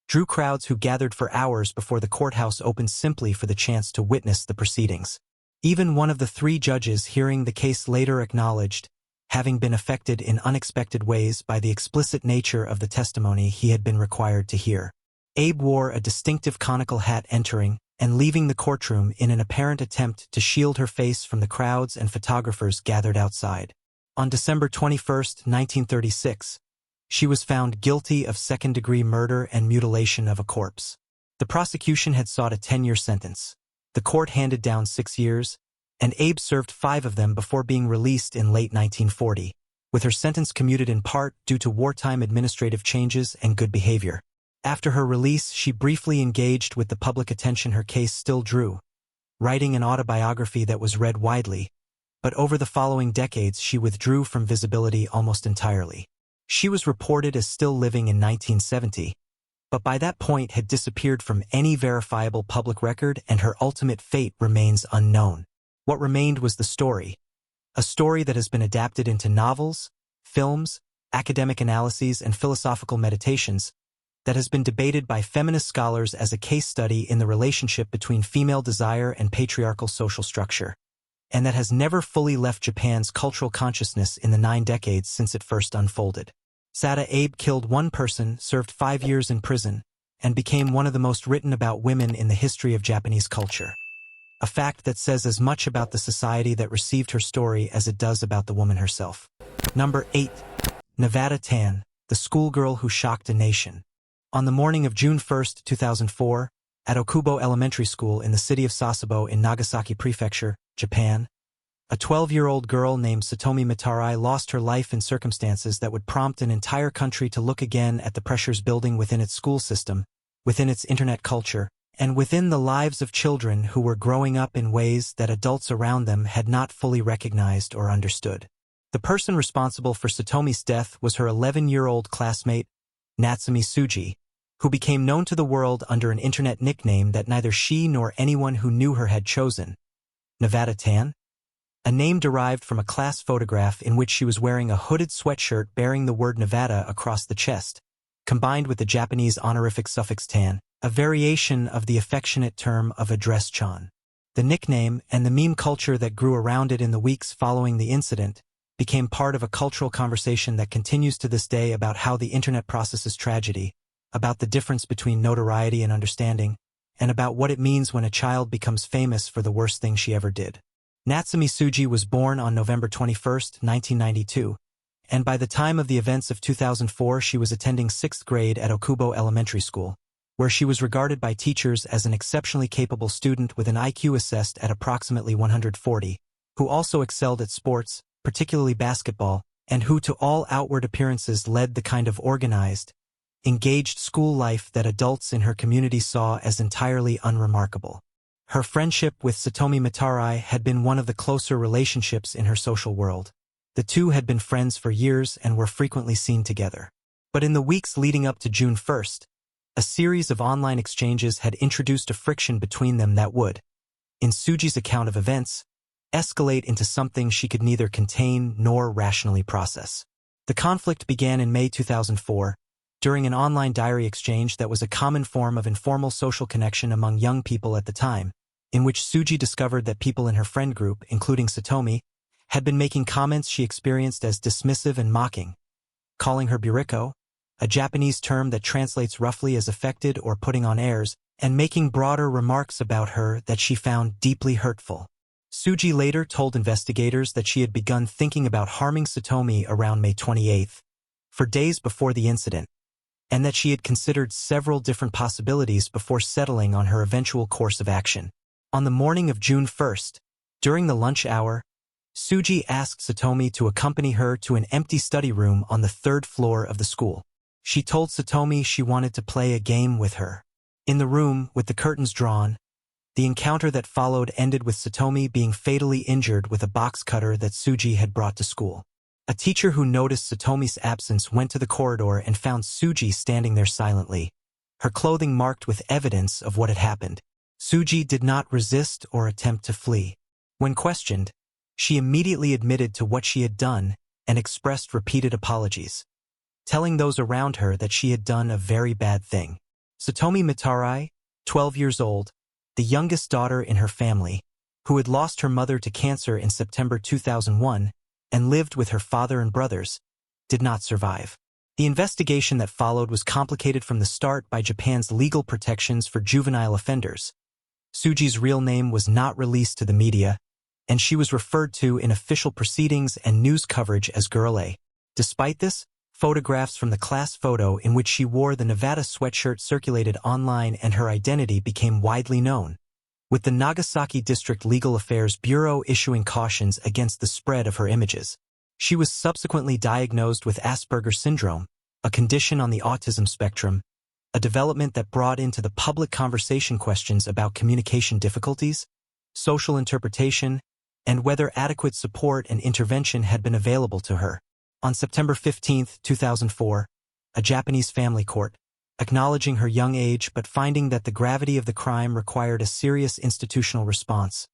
drew crowds who gathered for hours before the courthouse opened simply for the chance to witness the proceedings. Even one of the 3 judges hearing the case later acknowledged, having been affected in unexpected ways by the explicit nature of the testimony he had been required to hear. Abe wore a distinctive conical hat entering and leaving the courtroom in an apparent attempt to shield her face from the crowds and photographers gathered outside. On December 21, 1936, she was found guilty of second-degree murder and mutilation of a corpse. The prosecution had sought a 10-year sentence. The court handed down 6 years, and Abe served 5 of them before being released in late 1940, with her sentence commuted in part due to wartime administrative changes and good behavior. After her release, she briefly engaged with the public attention her case still drew, writing an autobiography that was read widely, but over the following decades she withdrew from visibility almost entirely. She was reported as still living in 1970, but by that point had disappeared from any verifiable public record, and her ultimate fate remains unknown. What remained was the story, a story that has been adapted into novels, films, academic analyses, and philosophical meditations, that has been debated by feminist scholars as a case study in the relationship between female desire and patriarchal social structure, and that has never fully left Japan's cultural consciousness in the 9 decades since it first unfolded. Sada Abe killed 1 person, served 5 years in prison, and became one of the most written about women in the history of Japanese culture. A fact that says as much about the society that received her story as it does about the woman herself. Number 8. Nevada Tan, the schoolgirl who shocked a nation. On the morning of June 1, 2004, at Okubo Elementary School in the city of Sasebo in Nagasaki Prefecture, Japan, a 12-year-old girl named Satomi Mitarai lost her life in circumstances that would prompt an entire country to look again at the pressures building within its school system, within its internet culture, and within the lives of children who were growing up in ways that adults around them had not fully recognized or understood. The person responsible for Satomi's death was her 11-year-old classmate, Natsumi Tsuji, who became known to the world under an internet nickname that neither she nor anyone who knew her had chosen, Nevada Tan, a name derived from a class photograph in which she was wearing a hooded sweatshirt bearing the word Nevada across the chest, combined with the Japanese honorific suffix tan, a variation of the affectionate term of address-chan. The nickname and the meme culture that grew around it in the weeks following the incident became part of a cultural conversation that continues to this day about how the internet processes tragedy, about the difference between notoriety and understanding, and about what it means when a child becomes famous for the worst thing she ever did. Natsumi Tsuji was born on November 21, 1992, and by the time of the events of 2004 she was attending 6th grade at Okubo Elementary School, where she was regarded by teachers as an exceptionally capable student with an IQ assessed at approximately 140, who also excelled at sports, particularly basketball, and who to all outward appearances led the kind of organized, engaged school life that adults in her community saw as entirely unremarkable. Her friendship with Satomi Mitarai had been one of the closer relationships in her social world. The two had been friends for years and were frequently seen together. But in the weeks leading up to June 1st, a series of online exchanges had introduced a friction between them that would, in Tsuji's account of events, escalate into something she could neither contain nor rationally process. The conflict began in May 2004, during an online diary exchange that was a common form of informal social connection among young people at the time, in which Tsuji discovered that people in her friend group, including Satomi, had been making comments she experienced as dismissive and mocking, calling her buriko, a Japanese term that translates roughly as affected or putting on airs, and making broader remarks about her that she found deeply hurtful. Tsuji later told investigators that she had begun thinking about harming Satomi around May 28, for days before the incident, and that she had considered several different possibilities before settling on her eventual course of action. On the morning of June 1st, during the lunch hour, Tsuji asked Satomi to accompany her to an empty study room on the 3rd floor of the school. She told Satomi she wanted to play a game with her. In the room, with the curtains drawn, the encounter that followed ended with Satomi being fatally injured with a box cutter that Tsuji had brought to school. A teacher who noticed Satomi's absence went to the corridor and found Tsuji standing there silently, her clothing marked with evidence of what had happened. Tsuji did not resist or attempt to flee. When questioned, she immediately admitted to what she had done and expressed repeated apologies, telling those around her that she had done a very bad thing. Satomi Mitarai, 12 years old, the youngest daughter in her family, who had lost her mother to cancer in September 2001, and lived with her father and brothers, did not survive. The investigation that followed was complicated from the start by Japan's legal protections for juvenile offenders. Tsuji's real name was not released to the media, and she was referred to in official proceedings and news coverage as Girl A. Despite this, photographs from the class photo in which she wore the Nevada sweatshirt circulated online and her identity became widely known, with the Nagasaki District Legal Affairs Bureau issuing cautions against the spread of her images. She was subsequently diagnosed with Asperger's syndrome, a condition on the autism spectrum, a development that brought into the public conversation questions about communication difficulties, social interpretation, and whether adequate support and intervention had been available to her. On September 15, 2004, a Japanese family court, acknowledging her young age but finding that the gravity of the crime required a serious institutional response,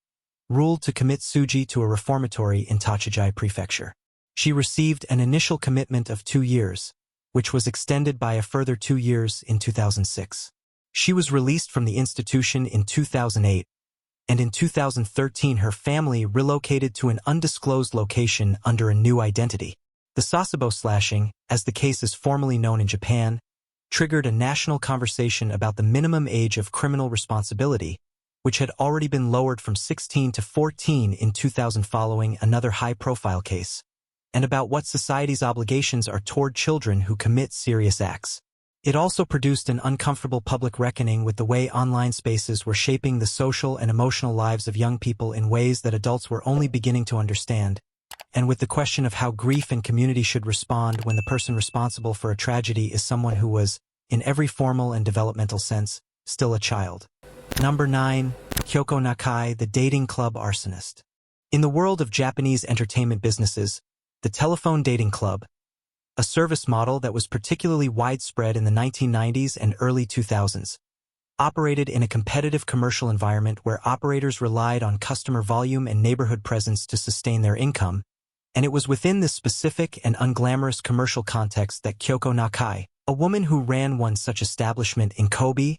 ruled to commit Tsuji to a reformatory in Tochigi Prefecture. She received an initial commitment of 2 years, which was extended by a further 2 years in 2006. She was released from the institution in 2008, and in 2013 her family relocated to an undisclosed location under a new identity. The Sasebo slashing, as the case is formally known in Japan, triggered a national conversation about the minimum age of criminal responsibility, which had already been lowered from 16 to 14 in 2000 following another high-profile case, and about what society's obligations are toward children who commit serious acts. It also produced an uncomfortable public reckoning with the way online spaces were shaping the social and emotional lives of young people in ways that adults were only beginning to understand, and with the question of how grief and community should respond when the person responsible for a tragedy is someone who was, in every formal and developmental sense, still a child. Number 9. Kyoko Nakai, the dating club arsonist. In the world of Japanese entertainment businesses, the telephone dating club, a service model that was particularly widespread in the 1990s and early 2000s, operated in a competitive commercial environment where operators relied on customer volume and neighborhood presence to sustain their income, and it was within this specific and unglamorous commercial context that Kyoko Nakai, a woman who ran one such establishment in Kobe,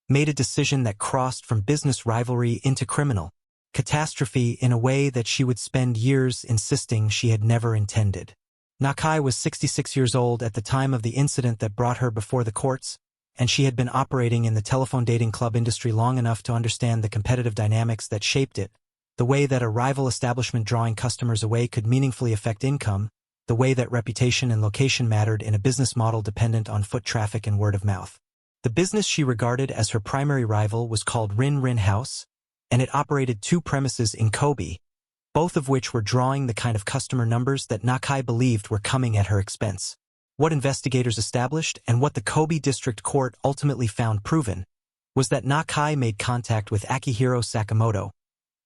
made a decision that crossed from business rivalry into criminal catastrophe in a way that she would spend years insisting she had never intended. Nakai was 66 years old at the time of the incident that brought her before the courts, and she had been operating in the telephone dating club industry long enough to understand the competitive dynamics that shaped it, the way that a rival establishment drawing customers away could meaningfully affect income, the way that reputation and location mattered in a business model dependent on foot traffic and word of mouth. The business she regarded as her primary rival was called Rin Rin House, and it operated 2 premises in Kobe, both of which were drawing the kind of customer numbers that Nakai believed were coming at her expense. What investigators established, and what the Kobe District Court ultimately found proven, was that Nakai made contact with Akihiro Sakamoto,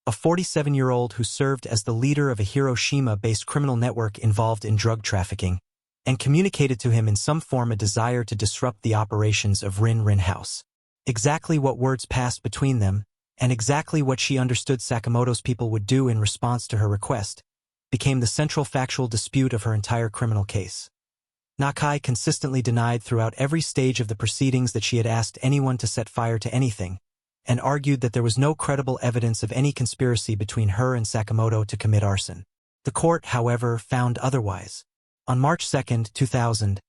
a 47-year-old who served as the leader of a Hiroshima-based criminal network involved in drug trafficking, and communicated to him in some form a desire to disrupt the operations of Rin Rin House. Exactly what words passed between them, and exactly what she understood Sakamoto's people would do in response to her request, became the central factual dispute of her entire criminal case. Nakai consistently denied throughout every stage of the proceedings that she had asked anyone to set fire to anything, and argued that there was no credible evidence of any conspiracy between her and Sakamoto to commit arson. The court, however, found otherwise. On March 2, 2000,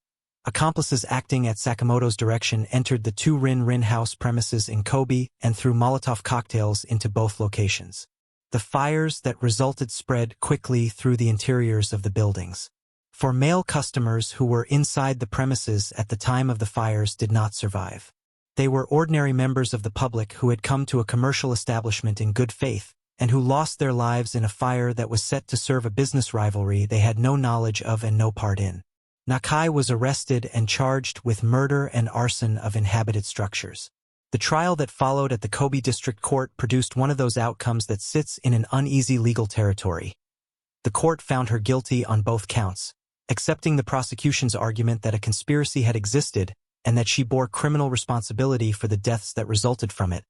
accomplices acting at Sakamoto's direction entered the 2 Rin Rin House premises in Kobe and threw Molotov cocktails into both locations. The fires that resulted spread quickly through the interiors of the buildings. 4 male customers who were inside the premises at the time of the fires did not survive. They were ordinary members of the public who had come to a commercial establishment in good faith, and who lost their lives in a fire that was set to serve a business rivalry they had no knowledge of and no part in. Nakai was arrested and charged with murder and arson of inhabited structures. The trial that followed at the Kobe District Court produced one of those outcomes that sits in an uneasy legal territory. The court found her guilty on both counts, accepting the prosecution's argument that a conspiracy had existed and that she bore criminal responsibility for the deaths that resulted from it.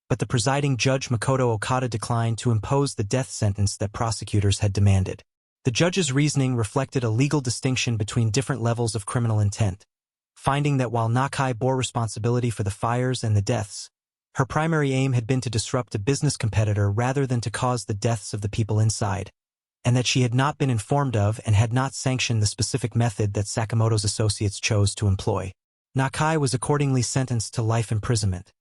But the presiding judge Makoto Okada declined to impose the death sentence that prosecutors had demanded. The judge's reasoning reflected a legal distinction between different levels of criminal intent, finding that while Nakai bore responsibility for the fires and the deaths, her primary aim had been to disrupt a business competitor rather than to cause the deaths of the people inside, and that she had not been informed of and had not sanctioned the specific method that Sakamoto's associates chose to employ. Nakai was accordingly sentenced to life imprisonment,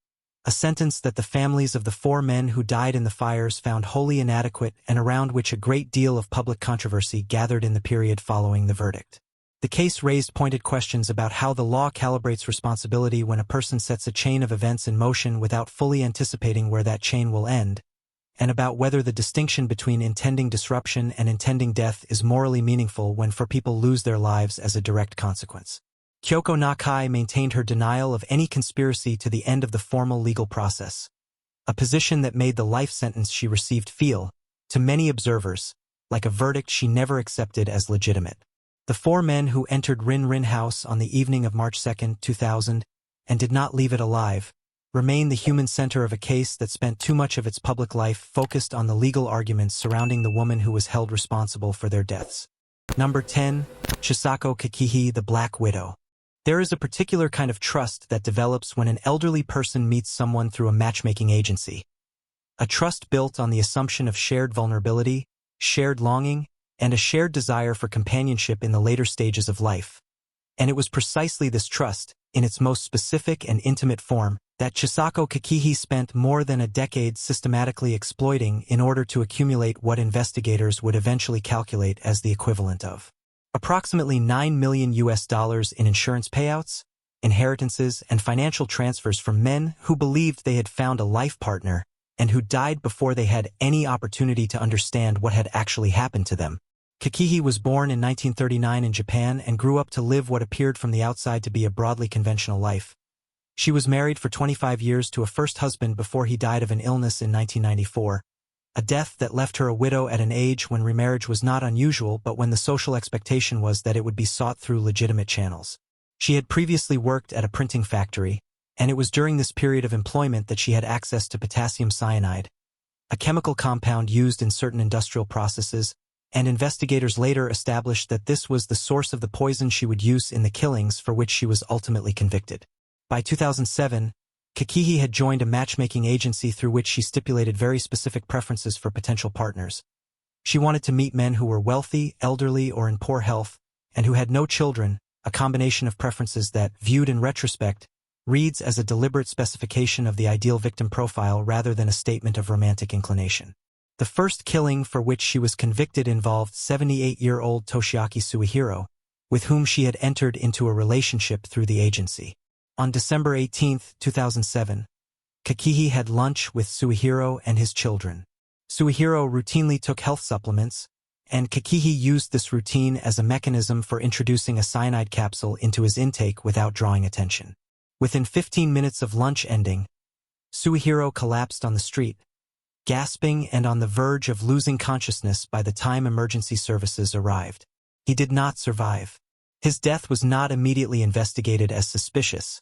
a sentence that the families of the 4 men who died in the fires found wholly inadequate and around which a great deal of public controversy gathered in the period following the verdict. The case raised pointed questions about how the law calibrates responsibility when a person sets a chain of events in motion without fully anticipating where that chain will end, and about whether the distinction between intending disruption and intending death is morally meaningful when 4 people lose their lives as a direct consequence. Kyoko Nakai maintained her denial of any conspiracy to the end of the formal legal process, a position that made the life sentence she received feel, to many observers, like a verdict she never accepted as legitimate. The 4 men who entered Rin Rin House on the evening of March 2, 2000, and did not leave it alive, remain the human center of a case that spent too much of its public life focused on the legal arguments surrounding the woman who was held responsible for their deaths. Number 10. Chisako Kakihi, the Black Widow. There is a particular kind of trust that develops when an elderly person meets someone through a matchmaking agency. A trust built on the assumption of shared vulnerability, shared longing, and a shared desire for companionship in the later stages of life. And it was precisely this trust, in its most specific and intimate form, that Chisako Kakihi spent more than a decade systematically exploiting in order to accumulate what investigators would eventually calculate as the equivalent of approximately $9 million in insurance payouts, inheritances, and financial transfers from men who believed they had found a life partner and who died before they had any opportunity to understand what had actually happened to them. Kakihi was born in 1939 in Japan and grew up to live what appeared from the outside to be a broadly conventional life. She was married for 25 years to a first husband before he died of an illness in 1994, a death that left her a widow at an age when remarriage was not unusual but when the social expectation was that it would be sought through legitimate channels. She had previously worked at a printing factory, and it was during this period of employment that she had access to potassium cyanide, a chemical compound used in certain industrial processes, and investigators later established that this was the source of the poison she would use in the killings for which she was ultimately convicted. By 2007, Kakihi had joined a matchmaking agency through which she stipulated very specific preferences for potential partners. She wanted to meet men who were wealthy, elderly, or in poor health, and who had no children, a combination of preferences that, viewed in retrospect, reads as a deliberate specification of the ideal victim profile rather than a statement of romantic inclination. The first killing for which she was convicted involved 78-year-old Toshiaki Suihiro, with whom she had entered into a relationship through the agency. On December 18, 2007, Kakihi had lunch with Suihiro and his children. Suihiro routinely took health supplements, and Kakihi used this routine as a mechanism for introducing a cyanide capsule into his intake without drawing attention. Within 15 minutes of lunch ending, Suihiro collapsed on the street, gasping and on the verge of losing consciousness by the time emergency services arrived. He did not survive. His death was not immediately investigated as suspicious,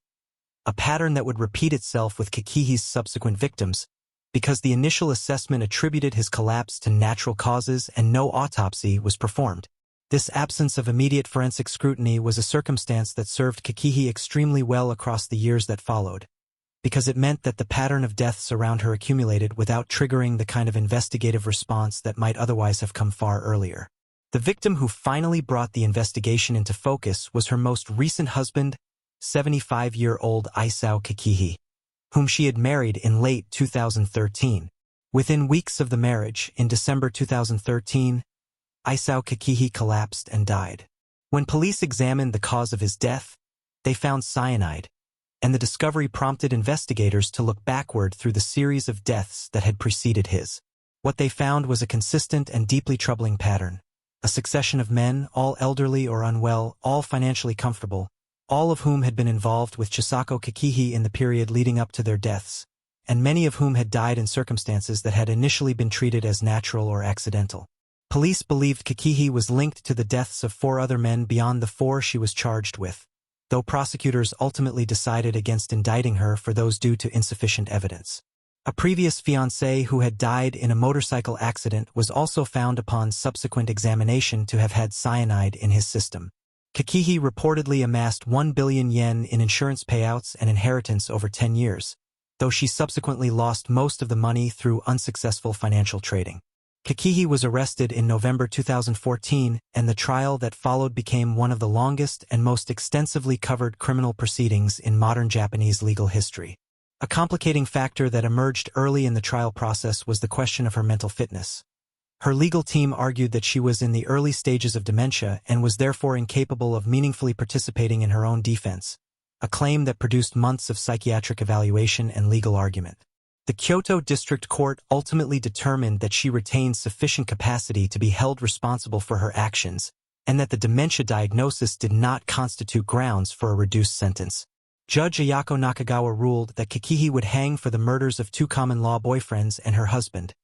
a pattern that would repeat itself with Kakihi's subsequent victims, because the initial assessment attributed his collapse to natural causes and no autopsy was performed. This absence of immediate forensic scrutiny was a circumstance that served Kakihi extremely well across the years that followed, because it meant that the pattern of deaths around her accumulated without triggering the kind of investigative response that might otherwise have come far earlier. The victim who finally brought the investigation into focus was her most recent husband, 75-year-old Isao Kakihi, whom she had married in late 2013. Within weeks of the marriage, in December 2013, Isao Kakihi collapsed and died. When police examined the cause of his death, they found cyanide, and the discovery prompted investigators to look backward through the series of deaths that had preceded his. What they found was a consistent and deeply troubling pattern. A succession of men, all elderly or unwell, all financially comfortable, all of whom had been involved with Chisako Kakihi in the period leading up to their deaths, and many of whom had died in circumstances that had initially been treated as natural or accidental. Police believed Kakihi was linked to the deaths of 4 other men beyond the 4 she was charged with, though prosecutors ultimately decided against indicting her for those due to insufficient evidence. A previous fiancé who had died in a motorcycle accident was also found upon subsequent examination to have had cyanide in his system. Kakihi reportedly amassed 1 billion yen in insurance payouts and inheritance over 10 years, though she subsequently lost most of the money through unsuccessful financial trading. Kikihi was arrested in November 2014, and the trial that followed became one of the longest and most extensively covered criminal proceedings in modern Japanese legal history. A complicating factor that emerged early in the trial process was the question of her mental fitness. Her legal team argued that she was in the early stages of dementia and was therefore incapable of meaningfully participating in her own defense, a claim that produced months of psychiatric evaluation and legal argument. The Kyoto District Court ultimately determined that she retained sufficient capacity to be held responsible for her actions, and that the dementia diagnosis did not constitute grounds for a reduced sentence. Judge Ayako Nakagawa ruled that Kikihi would hang for the murders of 2 common-law boyfriends and her husband,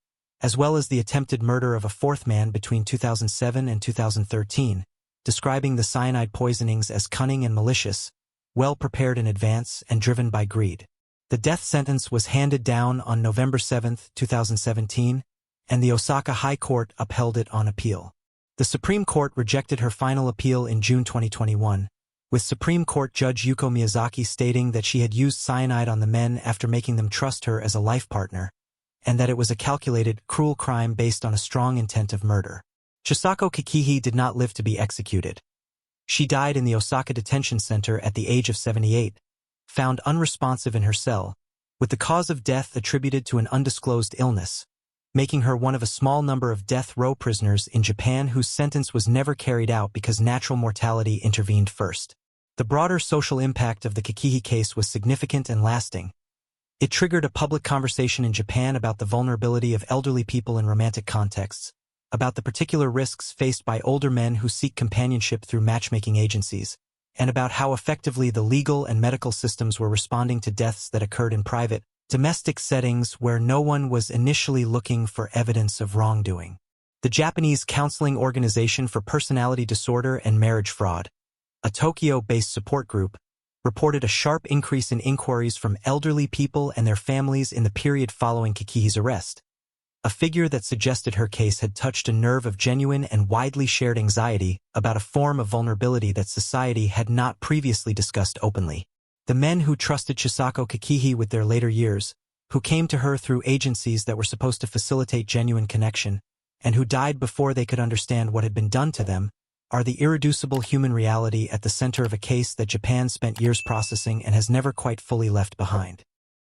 as well as the attempted murder of a 4th man between 2007 and 2013, describing the cyanide poisonings as cunning and malicious, well prepared in advance and driven by greed. The death sentence was handed down on November 7, 2017, and the Osaka High Court upheld it on appeal. The Supreme Court rejected her final appeal in June 2021, with Supreme Court Judge Yuko Miyazaki stating that she had used cyanide on the men after making them trust her as a life partner, and that it was a calculated, cruel crime based on a strong intent of murder. Chisako Kikihi did not live to be executed. She died in the Osaka Detention Center at the age of 78, found unresponsive in her cell, with the cause of death attributed to an undisclosed illness, making her one of a small number of death row prisoners in Japan whose sentence was never carried out because natural mortality intervened first. The broader social impact of the Kikihi case was significant and lasting. It triggered a public conversation in Japan about the vulnerability of elderly people in romantic contexts, about the particular risks faced by older men who seek companionship through matchmaking agencies, and about how effectively the legal and medical systems were responding to deaths that occurred in private, domestic settings where no one was initially looking for evidence of wrongdoing. The Japanese Counseling Organization for Personality Disorder and Marriage Fraud, a Tokyo-based support group, reported a sharp increase in inquiries from elderly people and their families in the period following Kikihi's arrest, a figure that suggested her case had touched a nerve of genuine and widely shared anxiety about a form of vulnerability that society had not previously discussed openly. The men who trusted Chisako Kikihi with their later years, who came to her through agencies that were supposed to facilitate genuine connection, and who died before they could understand what had been done to them, are the irreducible human reality at the center of a case that Japan spent years processing and has never quite fully left behind.